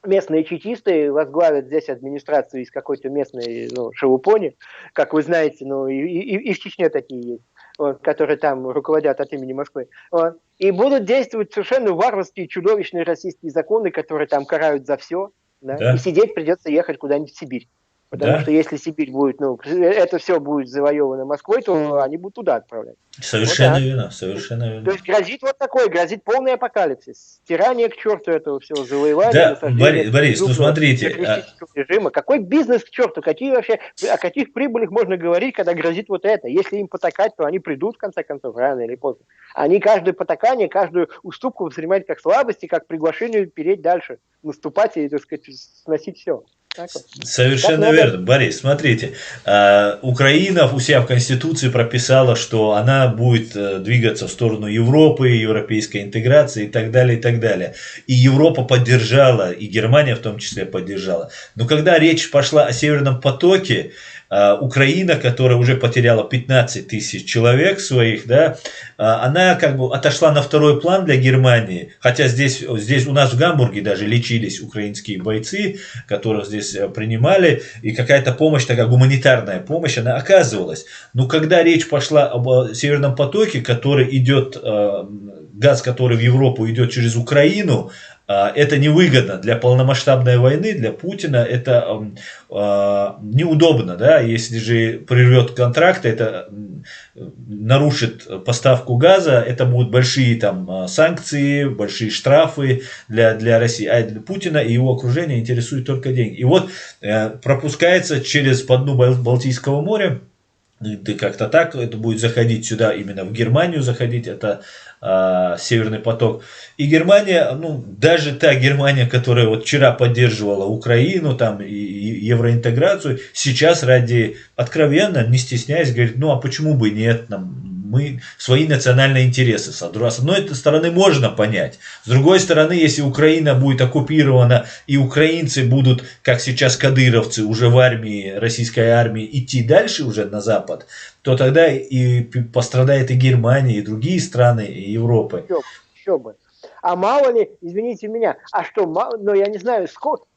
местные чекисты, возглавят здесь администрацию из какой-то местной, ну, шелупони, как вы знаете, ну, и в Чечне такие есть, вот, которые там руководят от имени Москвы. Вот. И будут действовать совершенно варварские, чудовищные российские законы, которые там карают за все. Да? И Да, сидеть придется ехать куда-нибудь в Сибирь. Потому что да. если Сибирь будет, ну, это все будет завоевано Москвой, то они будут туда отправлять. Вот Совершенно так. верно, совершенно То верно. есть грозит вот такое, грозит полный апокалипсис. Стирание к черту этого всего, завоевание, Да, насаждение Борис, ну преступного смотрите, террористического режима. Какой бизнес к черту? О каких прибылях можно говорить, когда грозит вот это? Если им потакать, то они придут, в конце концов, рано или поздно. Они каждое потакание, каждую уступку воспринимают как слабость и как приглашение переть дальше, наступать и, так сказать, сносить все. Так вот. Так совершенно надо. верно. Борис, смотрите, Украина у себя в Конституции прописала, что она будет двигаться в сторону Европы, европейской интеграции и так далее, и так далее. И Европа поддержала, и Германия в том числе поддержала. Но когда речь пошла о Северном потоке, Украина, которая уже потеряла 15 тысяч человек своих, да, она как бы отошла на второй план для Германии, хотя здесь у нас в Гамбурге даже лечились украинские бойцы, которых здесь принимали, и какая-то помощь, такая гуманитарная помощь, она оказывалась. Но когда речь пошла об Северном потоке, который идет, газ, который в Европу идет через Украину, это невыгодно для полномасштабной войны, для Путина это неудобно, да, если же прервет контракт, это нарушит поставку газа, это будут большие там санкции, большие штрафы для России, а для Путина и его окружения интересуют только деньги. И вот пропускается через по дну Балтийского моря, как-то так, это будет заходить сюда, именно в Германию заходить, это Северный поток. И Германия, ну, даже та Германия, которая вот вчера поддерживала Украину там, и евроинтеграцию, сейчас ради, откровенно, не стесняясь, говорит, ну а почему бы нет, нам, мы свои национальные интересы. С одной стороны можно понять. С другой стороны, если Украина будет оккупирована и украинцы будут, как сейчас кадыровцы, уже в армии, российской армии, идти дальше уже на Запад, то тогда и пострадает и Германия, и другие страны и Европы. Еще бы. А мало ли, извините меня, а что, но я не знаю,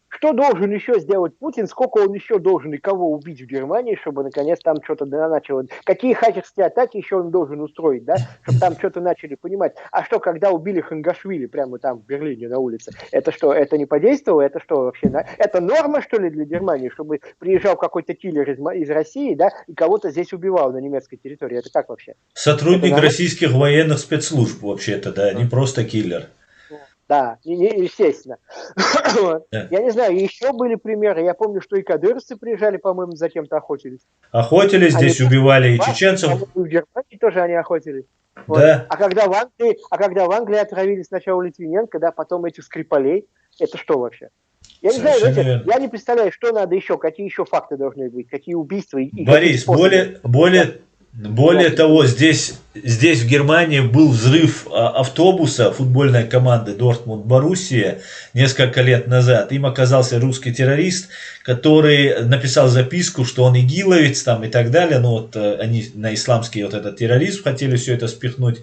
что должен еще сделать Путин, сколько он еще должен и кого убить в Германии, чтобы наконец там что-то начало. Какие хакерские атаки еще он должен устроить, да, чтобы там что-то начали понимать. А что, когда убили Хангашвили прямо там в Берлине на улице, это что, это не подействовало? Это что вообще? Это норма, что ли, для Германии, чтобы приезжал какой-то киллер из России, да, и кого-то здесь убивал на немецкой территории? Это как вообще? Сотрудник российских военных спецслужб вообще-то, да, не просто киллер. Да, естественно. Да. Я не знаю, еще были примеры. Я помню, что и кадыровцы приезжали, по-моему, за кем-то охотились. Охотились, здесь убивали и чеченцев. В Германии тоже они охотились. Вот. Да. А когда в Англии отравили сначала Литвиненко, да, потом этих Скрипалей, это что вообще? Я не знаю, знаете, я не представляю, что надо еще, какие еще факты должны быть, какие убийства. Борис, более того, здесь в Германии был взрыв автобуса футбольной команды Дортмунд-Боруссия несколько лет назад. Им оказался русский террорист, который написал записку, что он игиловец там и так далее. Ну вот они на исламский вот этот терроризм хотели все это спихнуть.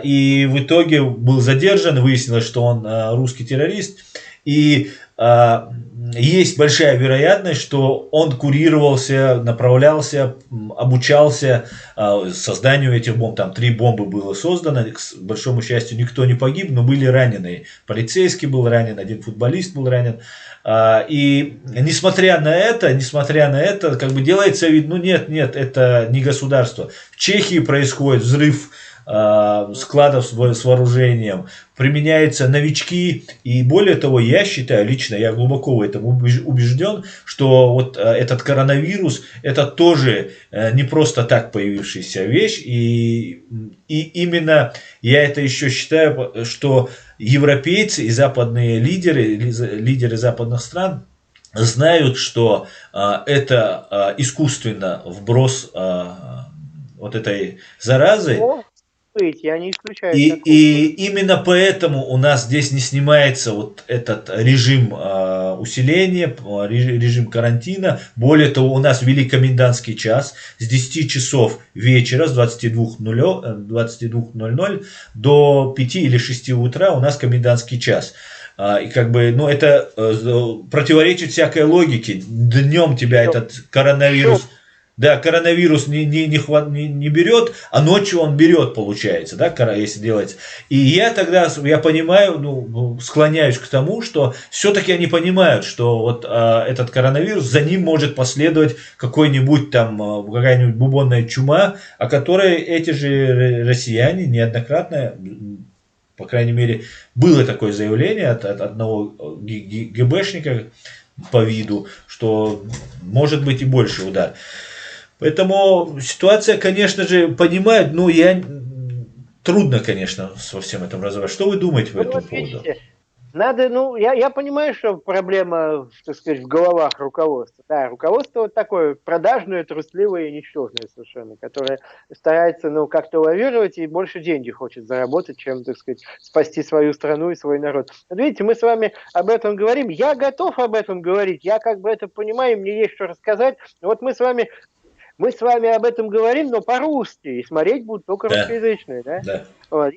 И в итоге был задержан, выяснилось, что он русский террорист. И есть большая вероятность, что он курировался, направлялся, обучался созданию этих бомб. Там 3 бомбы было создано, к большому счастью, никто не погиб, но были ранены. Полицейский был ранен, 1 футболист был ранен. И несмотря на это, как бы делается вид, ну нет, это не государство. В Чехии происходит взрыв складов с вооружением, применяются новички, и более того, я считаю, лично я глубоко в этом убежден, что вот этот коронавирус, это тоже не просто так появившаяся вещь, и именно я это еще считаю, что европейцы и западные лидеры западных стран знают, что это искусственно вброс вот этой заразы. Я не исключаю. И именно поэтому у нас здесь не снимается вот этот режим усиления, режим карантина. Более того, у нас ввели комендантский час с 10 часов вечера, с 22:00 до 5 или 6 утра у нас комендантский час. И как бы, ну, это противоречит всякой логике. Днем тебя этот коронавирус... Да, коронавирус не берет, а ночью он берет, получается, да, если делается. И я понимаю, склоняюсь к тому, что все-таки они понимают, что вот этот коронавирус, за ним может последовать какая-нибудь бубонная чума, о которой эти же россияне неоднократно, по крайней мере, было такое заявление от одного ГБшника по виду, что может быть и больше удар. Поэтому ситуация, конечно же, понимает, трудно, конечно, во всем этом разобраться. Что вы думаете по этому поводу? Надо, я понимаю, что проблема, так сказать, в головах руководства. Да, руководство вот такое продажное, трусливое и ничтожное совершенно, которое старается, как-то лавировать и больше деньги хочет заработать, чем, так сказать, спасти свою страну и свой народ. Вот видите, мы с вами об этом говорим. Я готов об этом говорить, я как бы это понимаю, мне есть что рассказать. Вот мы с вами об этом говорим, но по-русски, и смотреть будут только русскоязычные, да? Да. Вот.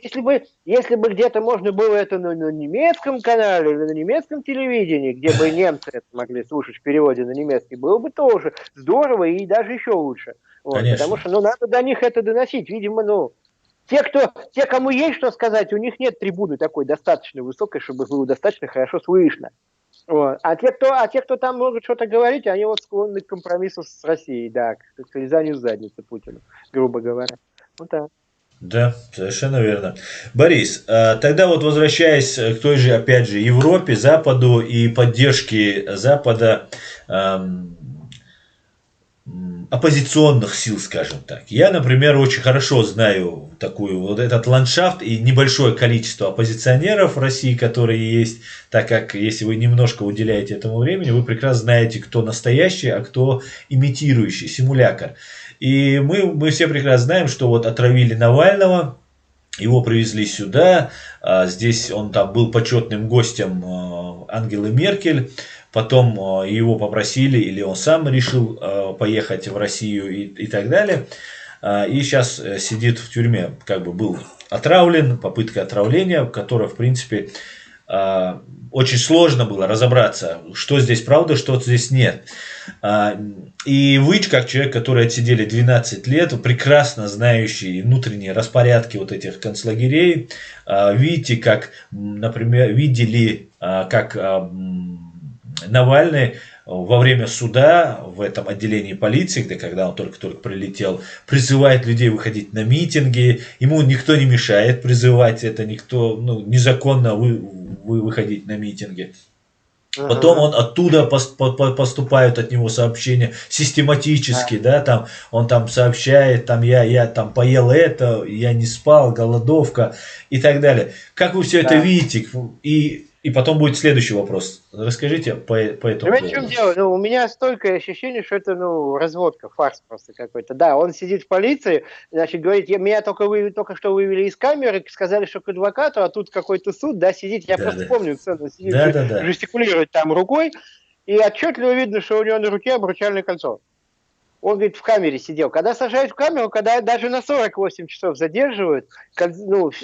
Если бы где-то можно было это на немецком канале или на немецком телевидении, где бы немцы это могли слушать в переводе на немецкий, было бы тоже здорово и даже еще лучше. Вот. Потому что, надо до них это доносить. Видимо, те, кому есть что сказать, у них нет трибуны такой достаточно высокой, чтобы было достаточно хорошо слышно. Вот. А те, кто там могут что-то говорить, они вот склонны к компромиссу с Россией, да, к лизанию задницы Путину, грубо говоря. Вот так. Да, совершенно верно. Борис, тогда вот возвращаясь к той же, опять же, Европе, Западу и поддержке Запада оппозиционных сил, скажем так. Я, например, очень хорошо знаю вот этот ландшафт и небольшое количество оппозиционеров в России, которые есть, так как если вы немножко уделяете этому времени, вы прекрасно знаете, кто настоящий, а кто имитирующий, симулятор. И мы все прекрасно знаем, что вот отравили Навального, его привезли сюда, здесь он там был почетным гостем Ангелы Меркель, потом его попросили, или он сам решил поехать в Россию и так далее. И сейчас сидит в тюрьме, как бы был отравлен, попытка отравления, которая, в принципе, очень сложно было разобраться, что здесь правда, что здесь нет. И вы, как человек, который отсидели 12 лет, прекрасно знающий внутренние распорядки вот этих концлагерей, видите, как, например, видели, как Навальный во время суда в этом отделении полиции, где когда он только-только прилетел, призывает людей выходить на митинги, ему никто не мешает призывать это, никто, незаконно выходить на митинги. Потом он оттуда поступают от него сообщения систематически, да, там он там сообщает, там я там поел это, я не спал, голодовка и так далее. Как вы все это видите? И потом будет следующий вопрос. Расскажите по этому поводу. В чем дело? У меня столько ощущений, что это, разводка, фарс просто какой-то. Да, он сидит в полиции, значит, говорит, меня только что вывели из камеры, сказали, что к адвокату, а тут какой-то суд, да, сидит, я просто помню сцену, сидит, жестикулирует там рукой, и отчетливо видно, что у него на руке обручальное кольцо. Он, говорит, в камере сидел. Когда сажают в камеру, когда даже на 48 часов задерживают,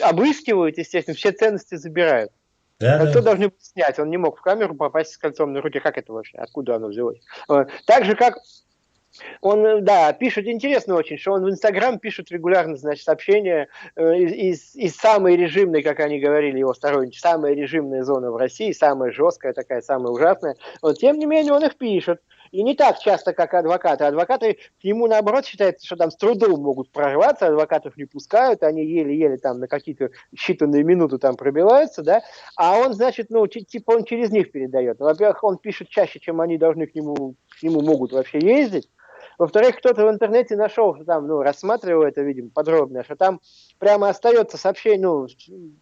обыскивают, естественно, все ценности забирают. Кольцо должны снять. Он не мог в камеру попасть с кольцом на руке. Как это вообще? Откуда оно взялось? Так же, как он, пишет, интересно очень, что он в Инстаграм пишет регулярно, значит, сообщения из самой режимной, как они говорили, его сторонники, самая режимная зона в России, самая жесткая такая, самая ужасная. Тем не менее, он их пишет. И не так часто, как адвокаты. Адвокаты к нему, наоборот, считается, что там с трудом могут прорваться, адвокатов не пускают, они еле-еле там на какие-то считанные минуты там пробиваются, да, а он, значит, типа он через них передает. Во-первых, он пишет чаще, чем они должны к нему могут вообще ездить. Во-вторых, кто-то в интернете нашел, что там, рассматривал это, видимо, подробно, что там прямо остается сообщение,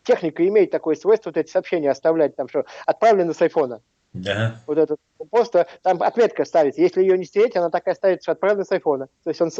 техника имеет такое свойство, вот эти сообщения оставлять, там, что отправлено с айфона. Да. Вот это просто там отметка ставится. Если ее не стереть, она такая ставится, что отправлена с айфона. То есть он,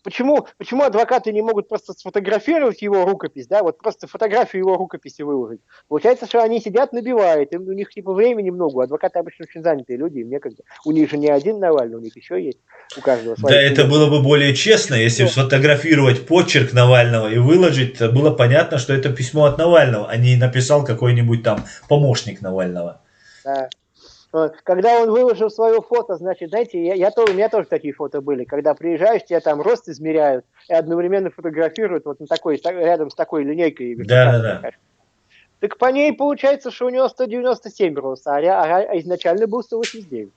почему адвокаты не могут просто сфотографировать его рукопись, да, вот просто фотографию его рукописи выложить? Получается, что они сидят, набивают, у них типа времени много. Адвокаты обычно очень занятые люди, им некогда. У них же не один Навальный, у них еще есть. У каждого свои. Да, это было бы более честно, если сфотографировать почерк Навального и выложить, было понятно, что это письмо от Навального, а не написал какой-нибудь там помощник Навального. Да. Когда он выложил свое фото, значит, знаете, у меня тоже такие фото были, когда приезжаешь, тебя там рост измеряют и одновременно фотографируют вот на такой, рядом с такой линейкой. Да. Так по ней получается, что у него 197 роста, а изначально был 189.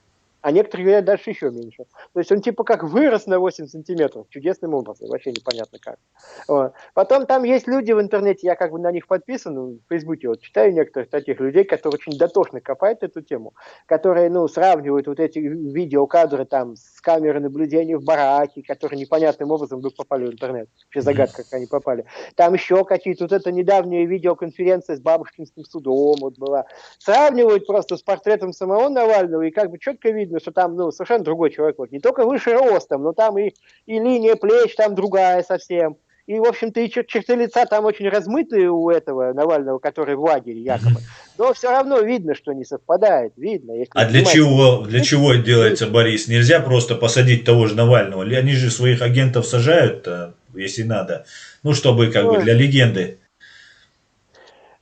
А некоторые говорят, дальше еще меньше. То есть он типа как вырос на 8 сантиметров, чудесным образом, вообще непонятно как. Потом там есть люди в интернете, я как бы на них подписан, в Фейсбуке вот читаю некоторых таких людей, которые очень дотошно копают эту тему, которые, сравнивают вот эти видеокадры там с камеры наблюдения в бараке, которые непонятным образом попали в интернет. Вообще загадка, как они попали. Там еще какие-то, вот это недавняя видеоконференция с Бабушкинским судом вот была. Сравнивают просто с портретом самого Навального, и как бы четко видно, что там, совершенно другой человек. Вот. Не только выше ростом, но там и линия плеч там другая совсем. И, в общем-то, и черты лица там очень размытые у этого Навального, который в лагере якобы. Но все равно видно, что не совпадает. Видно. А для чего делается, Борис? Нельзя просто посадить того же Навального. Они же своих агентов сажают, если надо. Чтобы как бы для легенды.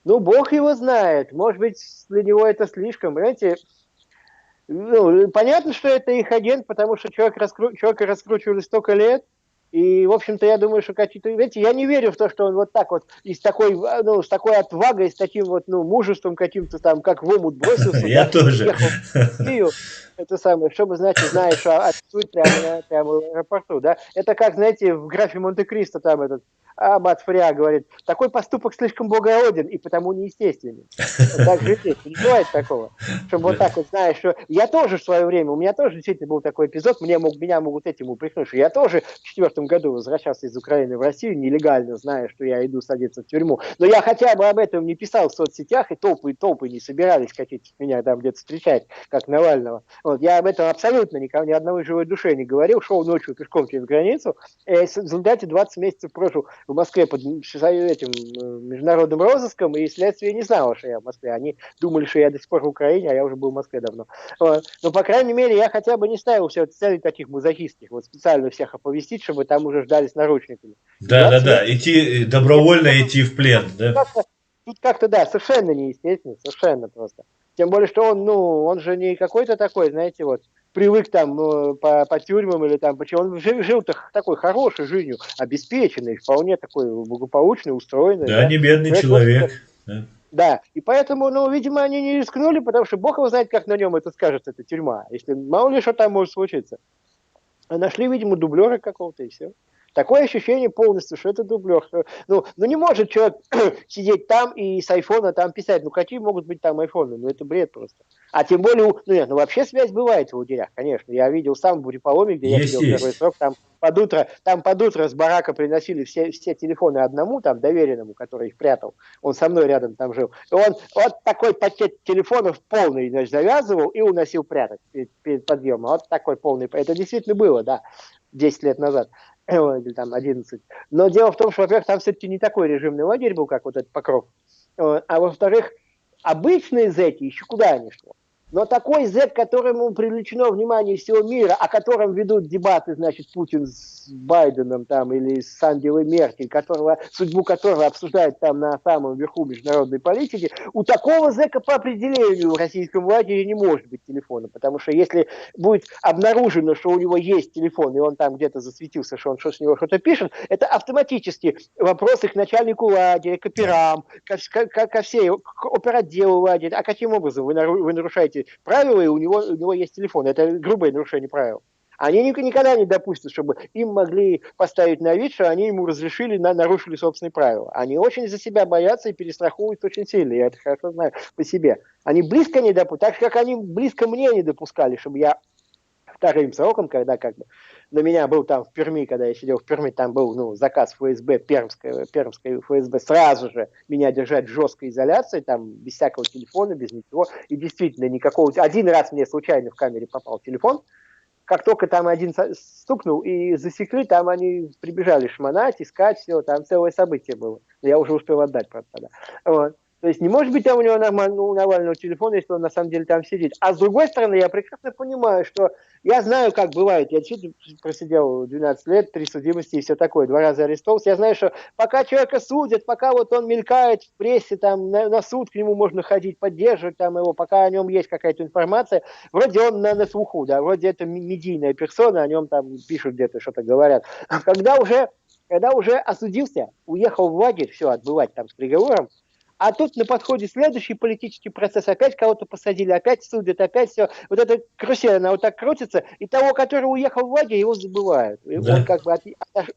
Бог его знает. Может быть, для него это слишком. Понимаете, понятно, что это их агент, потому что человека раскручивали столько лет. И, в общем-то, я думаю, что какие-то... Видите, я не верю в то, что он вот так вот и с такой отвагой, с таким вот, мужеством каким-то там, как в омут бросился. Я тоже. Это самое, чтобы, значит, знаешь, отсюда прямо в аэропорту, да? Это как, знаете, в графе Монте-Кристо там этот Аббат Фриа говорит, такой поступок слишком благороден и потому неестественен. Так же здесь, не бывает такого. Чтобы вот так вот, знаешь, что я тоже в свое время, у меня тоже действительно был такой эпизод, меня могут этим упрекнуть, что я тоже в 2004 году возвращался из Украины в Россию нелегально, зная, что я иду садиться в тюрьму. Но я хотя бы об этом не писал в соцсетях, и толпы не собирались какие-то меня там где-то встречать, как Навального. Вот, я об этом абсолютно никому, ни одной живой душе не говорил, шел ночью пешком через границу, и в результате 20 месяцев прожил в Москве под этим международным розыском, и следствие не знало, что я в Москве. Они думали, что я до сих пор в Украине, а я уже был в Москве давно. Вот. Но, по крайней мере, я хотя бы не ставил все целей таких мазохистских, вот специально всех оповестить, чтобы там уже ждали с наручниками. Да, идти, добровольно идти в плен, да? Тут как-то, да, совершенно неестественно, совершенно просто. Тем более, что он же не какой-то такой, знаете, вот, привык там по тюрьмам или там, почему он жил-то такой хорошей жизнью, обеспеченный, вполне такой благополучный, устроенный. Да, не бедный человек. Да, и поэтому, видимо, они не рискнули, потому что бог его знает, как на нем это скажется, эта тюрьма. Если мало ли что там может случиться. А нашли, видимо, дублера какого-то, и все. Такое ощущение полностью, что это дублер. Не может человек сидеть там и с айфона там писать. Какие могут быть там айфоны? Это бред просто. А тем более, вообще связь бывает в лагерях, конечно. Я видел сам в Буряполоме, где я сидел первый срок, там под утро с барака приносили все телефоны одному, там, доверенному, который их прятал. Он со мной рядом там жил. И он вот такой пакет телефонов полный, завязывал и уносил прятать перед подъемом. Вот такой полный. Это действительно было, да, 10 лет назад. Или там 11. Но дело в том, что, во-первых, там все-таки не такой режимный лагерь был, как вот этот Покров. А во-вторых, обычные зэки еще куда ни шло. Но такой зэк, которому привлечено внимание всего мира, о котором ведут дебаты, значит, Путин с Байденом там, или с Ангелой Меркель, судьбу которого обсуждают там на самом верху международной политики, у такого зэка по определению в российском лагере не может быть телефона. Потому что если будет обнаружено, что у него есть телефон, и он там где-то засветился, что он с него что-то пишет, это автоматически вопросы к начальнику лагеря, к операм, ко всей, к оперотделу лагеря. А каким образом вы нарушаете правила, и у него есть телефон? Это грубое нарушение правил. Они никогда не допустят, чтобы им могли поставить на вид, что они ему разрешили, нарушили собственные правила. Они очень за себя боятся и перестраховывают очень сильно. Я это хорошо знаю по себе. Они близко не допустят, так же, как они близко мне не допускали, чтобы я вторым сроком, когда как бы на меня был там в Перми, когда я сидел в Перми, там был заказ ФСБ, пермской ФСБ, сразу же меня держать в жесткой изоляции, там без всякого телефона, без ничего. И действительно никакого... Один раз мне случайно в камере попал телефон. Как только там один стукнул и засекли, там они прибежали шмонать, искать, все, там целое событие было. Я уже успел отдать, правда, тогда. Вот. То есть не может быть там у него у Навального телефона, если он на самом деле там сидит. А с другой стороны, я прекрасно понимаю, что я знаю, как бывает. Я действительно просидел 12 лет, 3 судимости и все такое, 2 раза арестовался. Я знаю, что пока человека судят, пока вот он мелькает в прессе, там на суд к нему можно ходить, поддерживать там его, пока о нем есть какая-то информация, вроде он на слуху, да, вроде это медийная персона, о нем там пишут где-то, что-то говорят. Когда уже осудился, уехал в лагерь, все, отбывать там с приговором, а тут на подходе следующий политический процесс, опять кого-то посадили, опять судят, опять все. Вот эта карусель, она вот так крутится, и того, который уехал в лагерь, его забывают. Да. Он как бы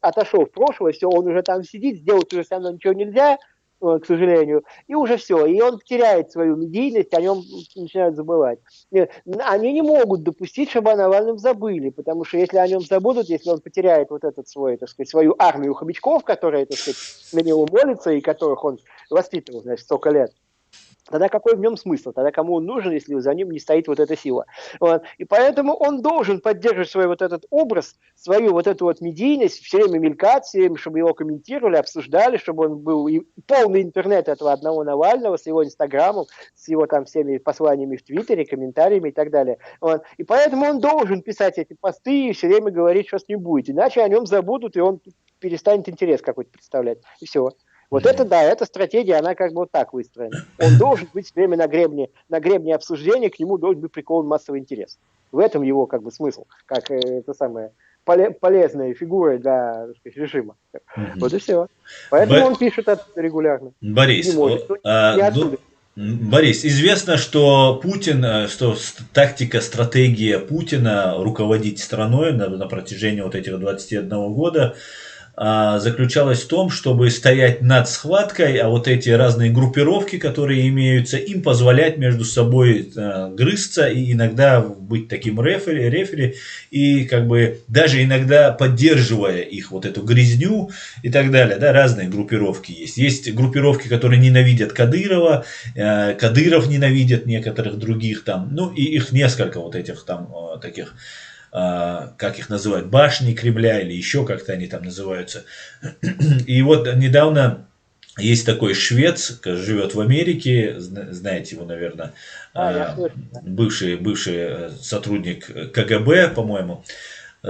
отошел в прошлое, все, он уже там сидит, сделать уже все равно ничего нельзя, к сожалению, и уже все. И он теряет свою медийность, о нем начинают забывать. Они не могут допустить, чтобы о Навальном забыли, потому что если о нем забудут, если он потеряет вот этот свой, так сказать, свою армию хомячков, которые, так сказать, на него молятся и которых он воспитывал, значит, столько лет, тогда какой в нем смысл? Тогда кому он нужен, если за ним не стоит вот эта сила? Вот. И поэтому он должен поддерживать свой вот этот образ, свою вот эту вот медийность, все время мелькать, все время, чтобы его комментировали, обсуждали, чтобы он был и полный интернет этого одного Навального с его инстаграмом, с его там всеми посланиями в Твиттере, комментариями и так далее. Вот. И поэтому он должен писать эти посты и все время говорить, что с ним будет. Иначе о нем забудут, и он перестанет интерес какой-то представлять. И все. Вот это, да, эта стратегия, она как бы вот так выстроена. Он должен быть все время на гребне обсуждения, к нему должен быть прикован массовый интерес. В этом его как бы смысл, как это самое полезная фигура для, так сказать, режима. Вот и все. Поэтому он пишет это регулярно. Борис, Борис, известно, что Путин, что тактика, стратегия Путина руководить страной на протяжении вот этих 21 года заключалась в том, чтобы стоять над схваткой, а вот эти разные группировки, которые имеются, им позволять между собой грызться и иногда быть таким рефери, и как бы даже иногда поддерживая их вот эту грызню и так далее, да, разные группировки есть. Есть группировки, которые ненавидят Кадырова, Кадыров ненавидит некоторых других там, ну и их несколько вот этих там таких, как их называют, башни Кремля или еще как-то они там называются. И вот недавно есть такой швец, живет в Америке, знаете его, наверное, Я слышал, да. бывший сотрудник КГБ, по-моему,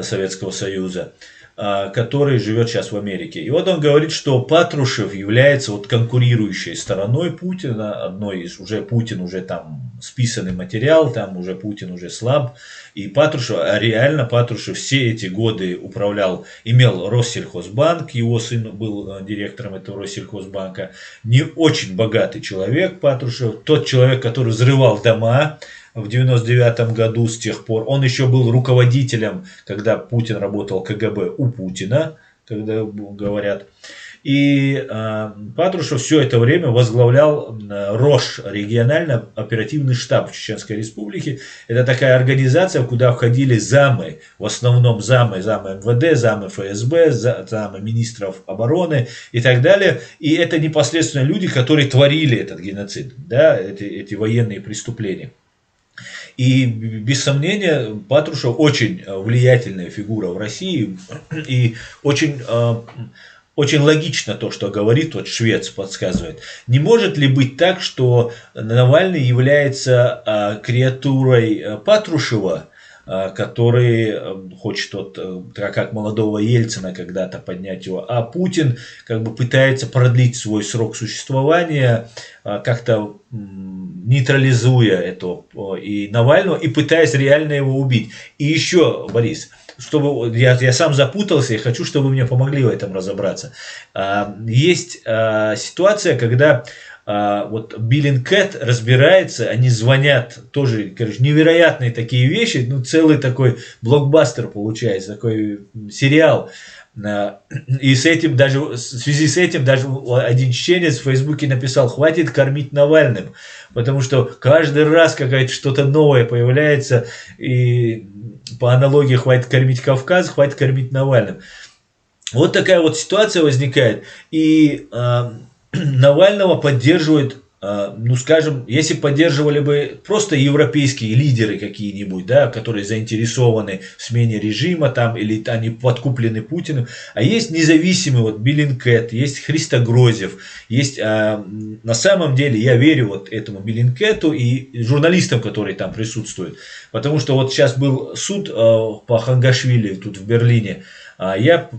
Советского Союза, который живет сейчас в Америке. И вот он говорит, что Патрушев является вот конкурирующей стороной Путина, одной из, уже Путин уже там списанный материал, там уже Путин уже слаб, и Патрушев, а реально Патрушев все эти годы управлял, имел Россельхозбанк, его сын был директором этого Россельхозбанка, не очень богатый человек Патрушев, тот человек, который взрывал дома, в 99 году с тех пор. Он еще был руководителем, когда Путин работал КГБ у Путина, когда говорят. И Патрушев все это время возглавлял РОШ, региональный оперативный штаб в Чеченской Республике. Это такая организация, куда входили замы, в основном замы МВД, замы ФСБ, замы министров обороны и так далее. И это непосредственно люди, которые творили этот геноцид, да, эти военные преступления. И без сомнения Патрушев очень влиятельная фигура в России и очень логично то, что говорит вот швец, подсказывает. Не может ли быть так, что Навальный является креатурой Патрушева, который хочет вот, как молодого Ельцина когда-то поднять его, а Путин как бы пытается продлить свой срок существования, как-то нейтрализуя этого и Навального, и пытаясь реально его убить. И еще, Борис, чтобы я сам запутался, и хочу, чтобы вы мне помогли в этом разобраться. Есть ситуация, когда вот Bellingcat разбирается, они звонят, тоже, короче, невероятные такие вещи, ну, целый такой блокбастер получается, такой сериал. И с этим даже, в связи с этим даже один чеченец в Фейсбуке написал: хватит кормить Навальным, потому что каждый раз какая-то что-то новое появляется, и по аналогии хватит кормить Кавказ, хватит кормить Навальным. Вот такая вот ситуация возникает, и Навального поддерживают, ну скажем, если поддерживали бы просто европейские лидеры какие-нибудь, да, которые заинтересованы в смене режима там, или они подкуплены Путиным, а есть независимый вот Bellingcat, есть Христогрозев, есть, на самом деле я верю вот этому Bellingcat'у и журналистам, которые там присутствуют, потому что вот сейчас был суд по Хангашвили тут в Берлине, я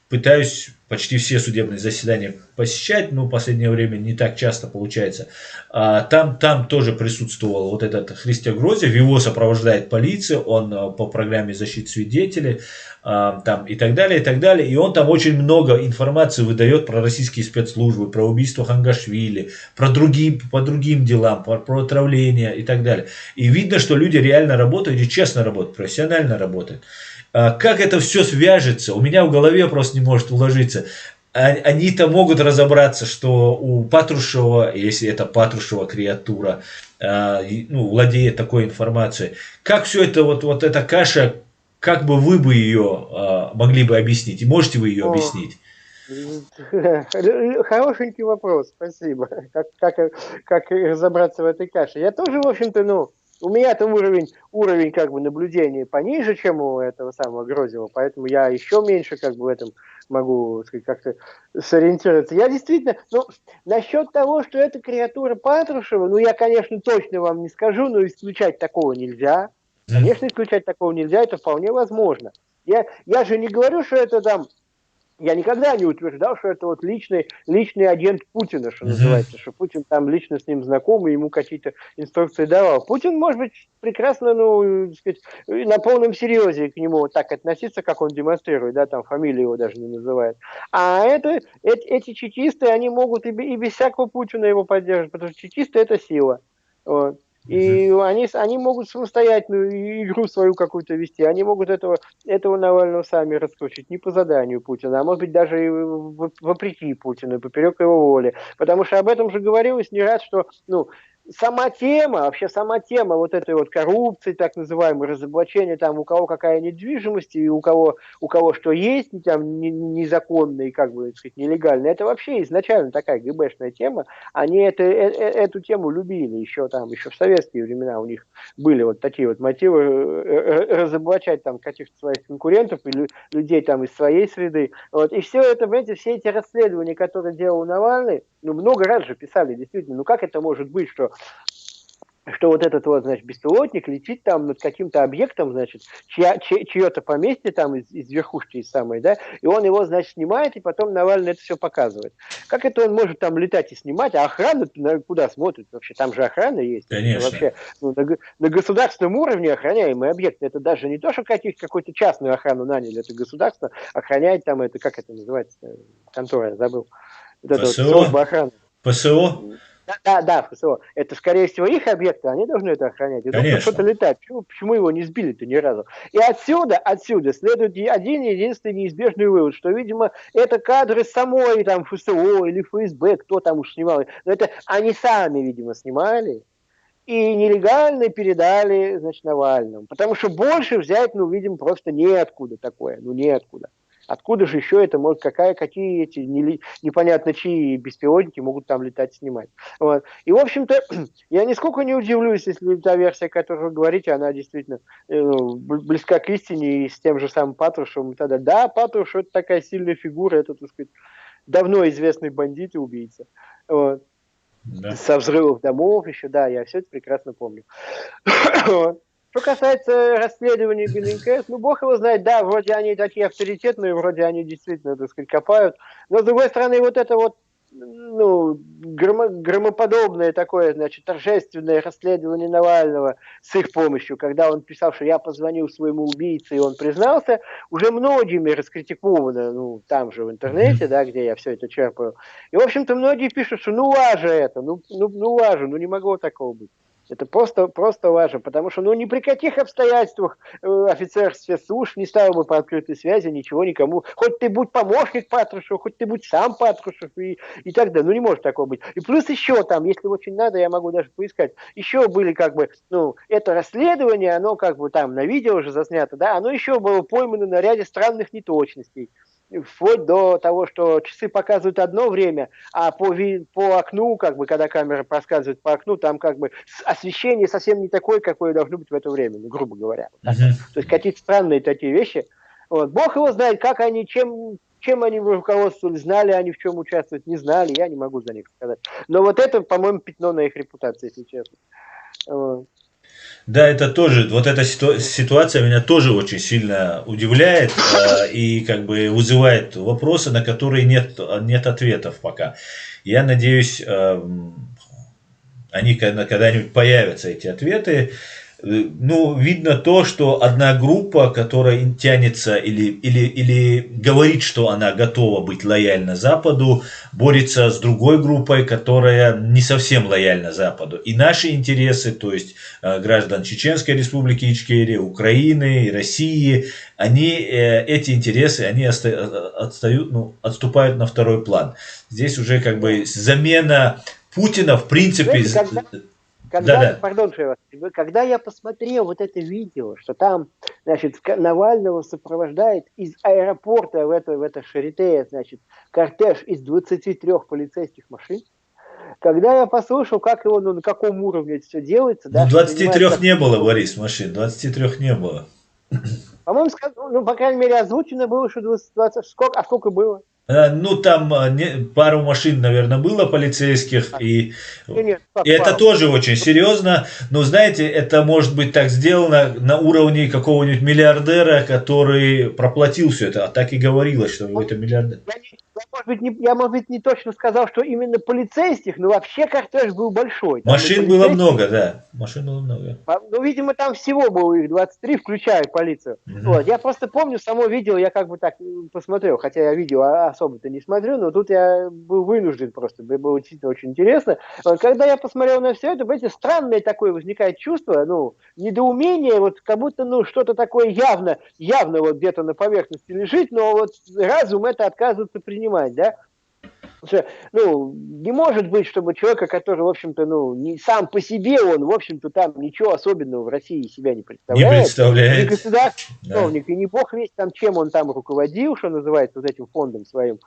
пытаюсь почти все судебные заседания посещать, но в последнее время не так часто получается. Там тоже присутствовал вот этот Христогрозев, его сопровождает полиция, он по программе защиты свидетелей, там и так далее, и так далее. И он там очень много информации выдает про российские спецслужбы, про убийство Хангашвили, по другим делам, про отравление и так далее. И видно, что люди реально работают и честно работают, профессионально работают. Как это все свяжется, у меня в голове просто не может уложиться. Они-то могут разобраться, что у Патрушева, если это Патрушева креатура, ну, владеет такой информацией. Как все это, вот эта каша, как бы вы бы ее могли бы объяснить? И можете вы ее объяснить? Хорошенький вопрос, спасибо. Как разобраться в этой каше? Я тоже, в общем-то, ну, у меня-то уровень как бы наблюдения пониже, чем у этого самого Грозева, поэтому я еще меньше как бы в этом могу, сказать, как-то сориентироваться. Я действительно, ну, насчет того, что это креатура Патрушева, ну, я, конечно, точно вам не скажу, но исключать такого нельзя. Конечно, исключать такого нельзя, это вполне возможно. Я же не говорю, что это там... Я никогда не утверждал, что это вот личный агент Путина, что называется, что Путин там лично с ним знаком и ему какие-то инструкции давал. Путин, может быть, прекрасно, ну, сказать, на полном серьезе к нему вот так относиться, как он демонстрирует, да, там фамилию его даже не называет. А эти чекисты, они могут и без всякого Путина его поддерживать, потому что чекисты — это сила. Вот. И они могут самостоятельную игру свою какую-то вести. Они могут этого Навального сами раскручивать не по заданию Путина, а может быть даже и вопреки Путину, поперек его воли. Потому что об этом же говорилось не раз, что сама тема вот этой вот коррупции, так называемой, разоблачения, там, у кого какая недвижимость, и у кого что есть, там, незаконно и, как бы, так сказать, нелегально, это вообще изначально такая ГБшная тема. Они эту тему любили еще в советские времена у них были вот такие вот мотивы разоблачать там каких-то своих конкурентов или людей там из своей среды. Вот. И все это, понимаете, все эти расследования, которые делал Навальный, много раз же писали, действительно, как это может быть, что вот этот вот, значит, беспилотник летит там над каким-то объектом, значит, чье-то поместье там из верхушки из самой, да, и он его, значит, снимает, и потом Навальный это все показывает. Как это он может там летать и снимать, а охрана куда смотрит вообще? Там же охрана есть. Конечно. Вообще, на государственном уровне охраняемые объекты, это даже не то, что какую-то частную охрану наняли, это государство охраняет там, это как это называется, контора, я забыл. Вот ПСО? это вот служба охраны. ПСО? Да, ФСО. Это, скорее всего, их объекты, они должны это охранять. И Конечно. что-то летает. Почему его не сбили-то ни разу? И отсюда следует один единственный неизбежный вывод, что, видимо, это кадры самой там ФСО или ФСБ, кто там уж снимал. Но это они сами, видимо, снимали и нелегально передали, значит, Навальному. Потому что больше взять, видимо, просто неоткуда такое. Неоткуда. Откуда же еще это может, какие эти непонятно чьи беспилотники могут там летать, снимать. Вот. И, в общем-то, я нисколько не удивлюсь, если та версия, о которой вы говорите, она действительно близка к истине, и с тем же самым Патрушевым. Тогда, да, Патруш — это такая сильная фигура, это, так сказать, давно известный бандит и убийца. Вот. Да. Со взрывов домов еще, да, я все это прекрасно помню. Что касается расследования БНКС, бог его знает, да, вроде они такие авторитетные, вроде они действительно, так сказать, копают, но с другой стороны, вот это вот, громоподобное такое, значит, торжественное расследование Навального с их помощью, когда он писал, что я позвонил своему убийце, и он признался, уже многими раскритиковано, там же в интернете, да, где я все это черпаю. И, в общем-то, многие пишут, что лажа это, лажа, не могло такого быть. Это просто важно, потому что ни при каких обстоятельствах офицер спецслужб не ставил бы по открытой связи ничего никому. Хоть ты будь помощник Патрушева, хоть ты будь сам Патрушев и так далее. Не может такого быть. И плюс еще там, если очень надо, я могу даже поискать, еще были это расследование, оно там на видео уже заснято, да, оно еще было поймано на ряде странных неточностей. Вплоть до того, что часы показывают одно время, а по окну, когда камера проскальзывает по окну, там освещение совсем не такое, какое должно быть в это время, грубо говоря. То есть какие-то странные такие вещи. Вот. Бог его знает, как они, чем они руководствовались, знали они, в чем участвовать, не знали, я не могу за них сказать. Но вот это, по-моему, пятно на их репутации, если честно. Вот. Да, это тоже, вот эта ситуация меня тоже очень сильно удивляет и вызывает вопросы, на которые нет ответов пока. Я надеюсь, они когда-нибудь появятся, эти ответы. Видно то, что одна группа, которая тянется или говорит, что она готова быть лояльна Западу, борется с другой группой, которая не совсем лояльна Западу. И наши интересы, то есть граждан Чеченской Республики Ичкерия, Украины, России, эти интересы, они отступают на второй план. Здесь уже замена Путина, в принципе... Когда я посмотрел вот это видео, что там, значит, Навального сопровождает из аэропорта в это Шарите, значит, кортеж из 23 полицейских машин, когда я послушал, как его, на каком уровне это все делается... 23 не было, Борис, машин, 23 не было. По-моему, по крайней мере, озвучено было, что 20, сколько было? Там пару машин, наверное, было полицейских, и это тоже очень серьезно. Но, знаете, это может быть так сделано на уровне какого-нибудь миллиардера, который проплатил все это, а так и говорилось, что это миллиардер. Я, может быть, не точно сказал, что именно полицейских, но вообще кортеж был большой. Машин было много, да. Машин было много. Видимо, там всего было их 23, включая полицию. Вот. Я просто помню само видео, я так посмотрел, хотя я видео особо-то не смотрю, но тут я был вынужден просто, мне было действительно очень интересно. Вот, когда я посмотрел на все это, понимаете, странное такое возникает чувство, ну, недоумение, вот как будто, ну, что-то такое явно вот где-то на поверхности лежит, но вот разум это отказывается принимать, да. Ну, не может быть, чтобы человека, который, в общем-то, ну, не сам по себе, он, в общем-то, там ничего особенного в России себя не Не представляет, не представляет. государственный Да. чиновник, и не бог весть там, чем он там руководил, что называется, вот этим фондом своим,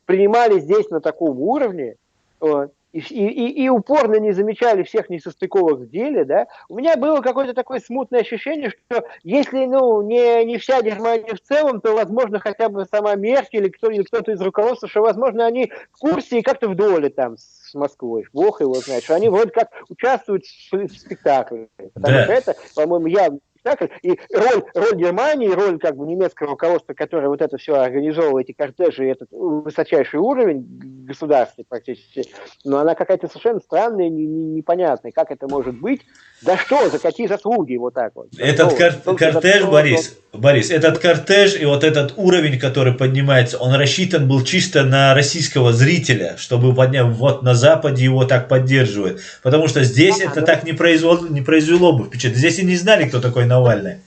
принимали здесь на таком уровне, вот, и упорно не замечали всех несостыковок в деле, да, у меня было какое-то такое смутное ощущение, что если, ну, не вся Германия в целом, то, возможно, хотя бы сама Меркель или кто-то из руководства, что, возможно, они в курсе и как-то в доле там с Москвой, бог его знает, что они вроде как участвуют в спектакле, потому что Да. это, по-моему, явно спектакль, и роль Германии, роль как бы немецкого руководства, которое вот это все организовывало, эти кортежи, этот высочайший уровень государства практически, но она какая-то совершенно странная, непонятная, как это может быть, да что, за какие заслуги вот так вот, за Этот что, только за кортеж, то, что... Борис, этот кортеж и вот этот уровень, который поднимается, он рассчитан был чисто на российского зрителя, чтобы поднять, вот на Западе его так поддерживают. Потому что здесь это так не произвело бы впечатление. Здесь и не знали, кто такой Навальный.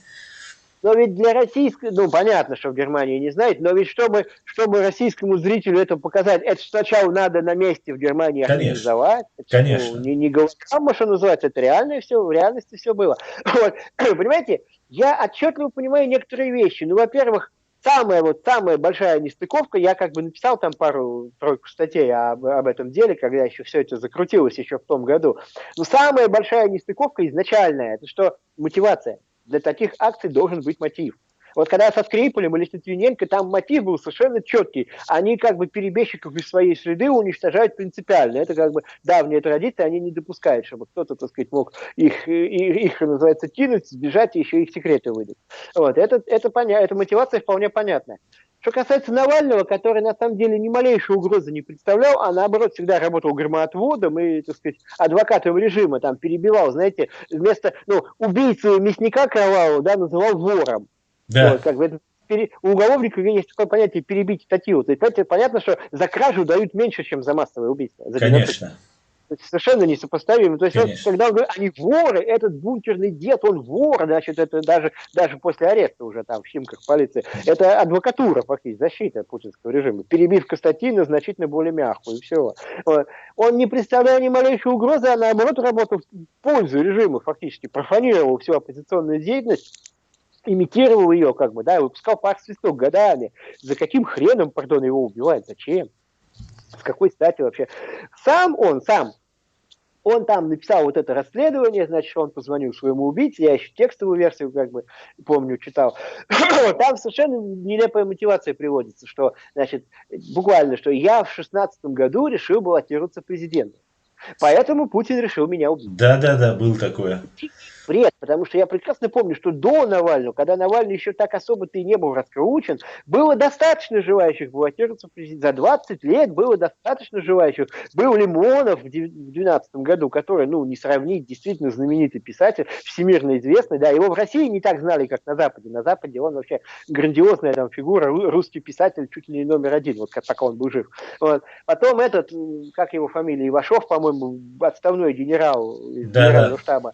Но ведь для российской, ну понятно, что в Германии не знает, но ведь чтобы российскому зрителю это показать, это сначала надо на месте в Германии Конечно, организовать, это, ну, конечно. не голограмма, что называется, это реально все, в реальности все было. Вот. Понимаете, я отчетливо понимаю некоторые вещи. Ну, во-первых, самая большая нестыковка, я как бы написал там пару-тройку статей об этом деле, когда еще все это закрутилось еще в том году. Но самая большая нестыковка изначальная, это что мотивация. Для таких акций должен быть мотив. Вот когда со Скрипалем или с Литвиненко, там мотив был совершенно четкий. Они как бы перебежчиков из своей среды уничтожают принципиально. Это как бы давняя традиция, они не допускают, чтобы кто-то, так сказать, мог их называется, кинуть, сбежать и еще их секреты выдать. Вот. Эта мотивация вполне понятная. Что касается Навального, который на самом деле ни малейшей угрозы не представлял, а наоборот всегда работал громоотводом и, так сказать, адвокатом режима, там перебивал, знаете, вместо, ну, убийцу мясника кровавого, да, называл вором. Да, Вот, как бы у уголовников есть такое понятие перебить статью. То есть, понятно, что за кражу дают меньше, чем за массовое убийство, за геноцид. конечно, То есть совершенно несопоставимо. То есть, вот, конечно. когда он говорит, они воры, этот бункерный дед, он вор, значит, это даже после ареста уже там в Химках полиции. Это адвокатура, фактически, защита путинского режима. Перебивка статьи на значительно более мягкую, и все. Вот. Он не представлял ни малейшей угрозы, а наоборот работал в пользу режима, фактически, профанировал всю оппозиционную деятельность, имитировал ее, как бы, да, и выпускал пар свисток годами. За каким хреном, пардон, его убивают? Зачем? С какой стати вообще? Он там написал вот это расследование, значит, он позвонил своему убийце, я еще текстовую версию, как бы, помню, читал. Там совершенно нелепая мотивация приводится, что, значит, буквально, что я в 16 году решил баллотироваться президентом. Поэтому Путин решил меня убить. Да, было такое. Бред, потому что я прекрасно помню, что до Навального, когда Навальный еще так особо-то и не был раскручен, было достаточно желающих баллотироваться в президент. За 20 лет было достаточно желающих. Был Лимонов в 2012 году, который, ну, не сравнить, действительно знаменитый писатель, всемирно известный. Да, его в России не так знали, как на Западе. На Западе он вообще грандиозная там фигура, русский писатель чуть ли не номер один, вот пока он был жив. Вот. Потом этот, как его фамилия, Ивашов, по-моему, отставной генерал из генерального штаба,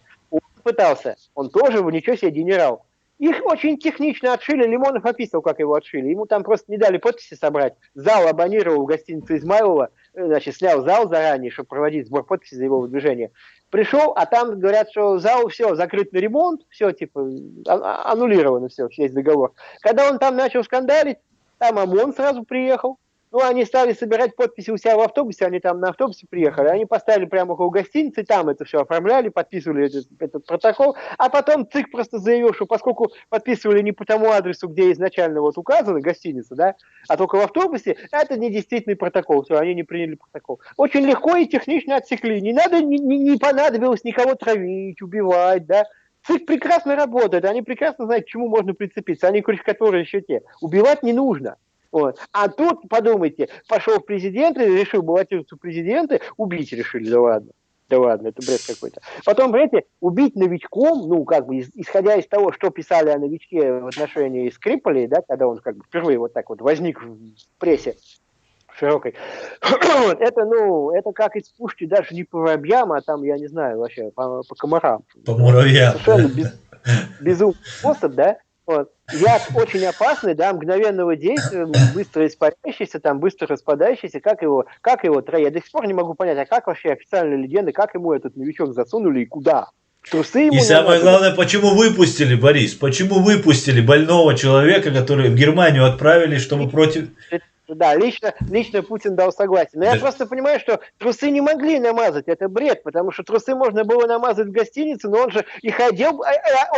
пытался, он тоже, ничего себе, генерал. Их очень технично отшили, Лимонов описывал, как его отшили. Ему там просто не дали подписи собрать. Зал абонировал в гостинице Измайлова, значит, снял зал заранее, чтобы проводить сбор подписей за его выдвижение. Пришел, а там говорят, что зал все, закрыт на ремонт, все, типа, аннулировано все, весь договор. Когда он там начал скандалить, там ОМОН сразу приехал. Ну, они стали собирать подписи у себя в автобусе, они там на автобусе приехали, они поставили прямо около гостиницы, там это все оформляли, подписывали этот протокол, а потом ЦИК просто заявил, что поскольку подписывали не по тому адресу, где изначально вот указана гостиница, да, а только в автобусе, это не действительный протокол, все, они не приняли протокол. Очень легко и технично отсекли, не надо, не понадобилось никого травить, убивать, да. ЦИК прекрасно работает, они прекрасно знают, к чему можно прицепиться, они крючкотворы еще те. Убивать не нужно. Вот. А тут, подумайте, пошел в президенты, решил баллотироваться в президенты, убить решили, да ладно, это бред какой-то. Потом, понимаете, убить новичком, ну, как бы, исходя из того, что писали о новичке в отношении Скрипалей, да, когда он как бы впервые вот так вот возник в прессе, широкой. Вот, это, ну, это как из пушки даже не по воробьям, а там, я не знаю, вообще, по комарам. По муравьям. Совершенно безумный способ, да. Вот. Яд очень опасный, да, мгновенного действия, быстро испаряющийся, там, быстро распадающийся. Как его троить? Я до сих пор не могу понять, а как вообще официальная легенда, как ему этот новичок засунули и куда? Трусы ему И самое надо. главное, почему выпустили, Борис, почему выпустили больного человека, который в Германию отправили, чтобы против... Да, лично Путин дал согласие. Но Да. я просто понимаю, что трусы не могли намазать. Это бред, потому что трусы можно было намазать в гостинице, но он же их одел,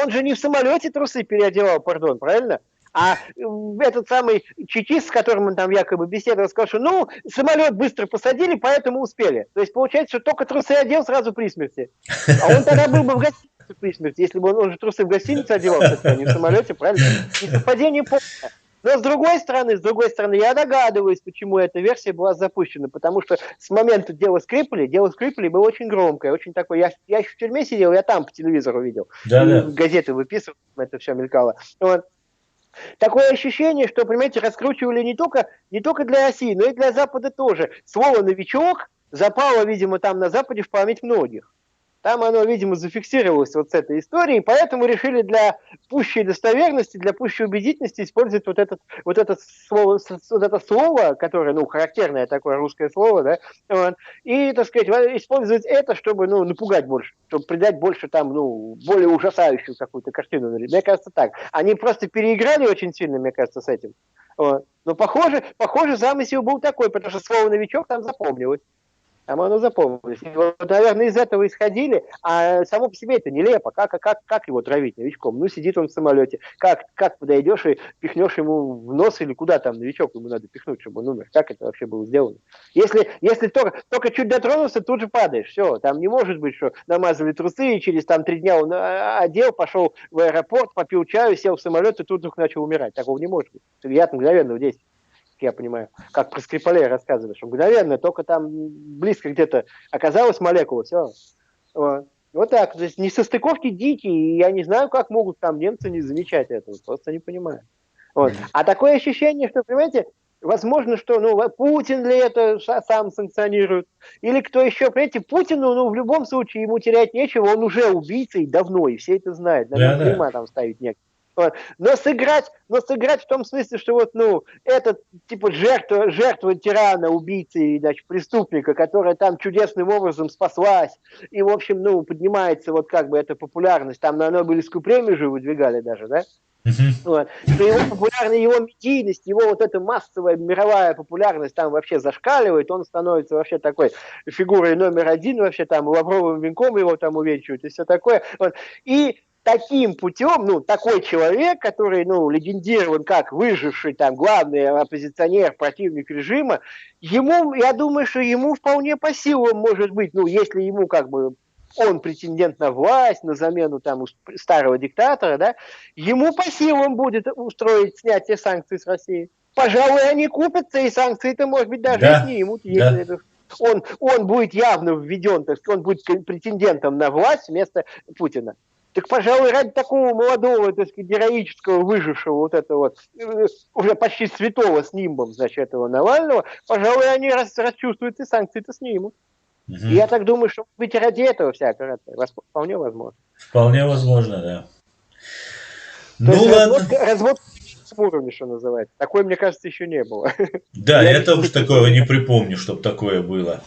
он же не в самолете трусы переодевал, пардон, правильно? А этот самый чекист, с которым он там якобы беседовал, сказал, что ну, самолет быстро посадили, поэтому успели. То есть получается, что только трусы одел сразу при смерти. А он тогда был бы в гостинице при смерти, если бы он же трусы в гостинице одевал, а не в самолете, правильно? И совпадение полное. Но с другой стороны, я догадываюсь, почему эта версия была запущена, потому что с момента дело Скрипали было очень громкое, очень такое, я еще в тюрьме сидел, я там по телевизору видел, Да. газеты выписывал, это все мелькало. Вот. Такое ощущение, что, понимаете, раскручивали не только для России, но и для Запада тоже. Слово «новичок» запало, видимо, там на Западе в память многих. Там оно, видимо, зафиксировалось вот с этой историей, поэтому решили для пущей достоверности, для пущей убедительности использовать вот это слово, которое, ну, характерное такое русское слово, да, вот, и, так сказать, использовать это, чтобы, ну, напугать больше, чтобы придать больше там, ну, более ужасающую какую-то картину. Мне кажется, так. Они просто переиграли очень сильно, мне кажется, с этим. Вот. Но похоже, замысел был такой, потому что слово «новичок» там запомнилось. Там оно запомнилось. И вот, наверное, из этого исходили, а само по себе это нелепо. Как его травить новичком? Ну, сидит он в самолете. Как подойдешь и пихнешь ему в нос или куда там новичок ему надо пихнуть, чтобы он умер? Как это вообще было сделано? Если только чуть дотронулся, тут же падаешь. Все, там не может быть, что намазали трусы, и через там 3 дня он одел, пошел в аэропорт, попил чаю, сел в самолет и тут вдруг начал умирать. Такого не может быть. Яд мгновенного действия. Я понимаю, как про Скрипалей рассказываешь, что мгновенно, только там близко где-то оказалась молекула, все. Вот так, то есть несостыковки дикие, и я не знаю, как могут там немцы не замечать этого, просто не понимаю. Вот. А такое ощущение, что, понимаете, возможно, что, ну, Путин ли это сам санкционирует, или кто еще, понимаете, Путину, ну, в любом случае, ему терять нечего, он уже убийца и давно, и все это знают, на нем клейма там ставить некогда. Но сыграть в том смысле, что вот, ну, этот, типа, жертва тирана, убийцы, значит, преступника, которая там чудесным образом спаслась, и, в общем, ну, поднимается вот как бы эта популярность, там на Нобелевскую премию же выдвигали даже, да? Вот. Что его популярность, его медийность, его вот эта массовая мировая популярность там вообще зашкаливает, он становится вообще такой фигурой номер один, вообще там лавровым венком его там увенчивают и все такое. Вот. И таким путем, ну, такой человек, который, ну, легендирован как выживший там главный оппозиционер, противник режима, ему, я думаю, что ему вполне по силам может быть, ну, если ему как бы он претендент на власть, на замену там старого диктатора, да, ему по силам будет устроить снятие санкций с России. Пожалуй, они купятся, и санкции-то, может быть, даже и снимут, если он будет явно введен, так сказать, он будет претендентом на власть вместо Путина. Так, пожалуй, ради такого молодого, так сказать, героического, выжившего вот этого уже почти святого с нимбом, значит, этого Навального, пожалуй, они расчувствуют и санкции-то снимут. И я так думаю, что быть ради этого вся операция вполне возможно. Вполне возможно, да. То есть ладно. Развод в уровне, что называется. Такое, мне кажется, еще не было. Да, я уж такого не припомню, чтобы такое было.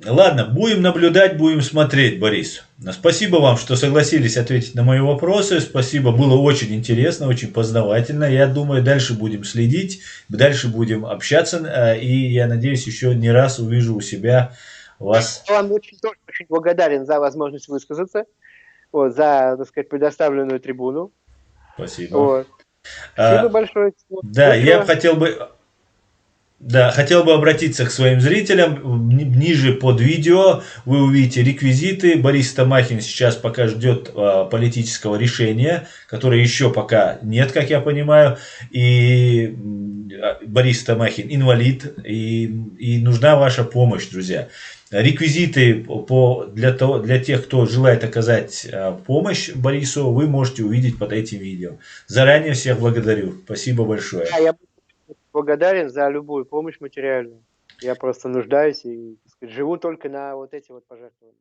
Ладно, будем наблюдать, будем смотреть, Борис. Спасибо вам, что согласились ответить на мои вопросы. Спасибо, было очень интересно, очень познавательно. Я думаю, дальше будем следить, дальше будем общаться. И я надеюсь, еще не раз увижу у себя вас. Я вам очень благодарен за возможность высказаться, вот, за, так сказать, предоставленную трибуну. Спасибо. Вот. Спасибо большое. Да, я хотел бы обратиться к своим зрителям. Ниже под видео вы увидите реквизиты. Борис Томахин сейчас пока ждет политического решения, которое еще пока нет, как я понимаю. И Борис Томахин инвалид, и нужна ваша помощь, друзья. Реквизиты для тех, кто желает оказать помощь Борису, вы можете увидеть под этим видео. Заранее всех благодарю. Спасибо большое. благодарен за любую помощь материальную. Я просто нуждаюсь и, так сказать, живу только на вот эти вот пожертвования.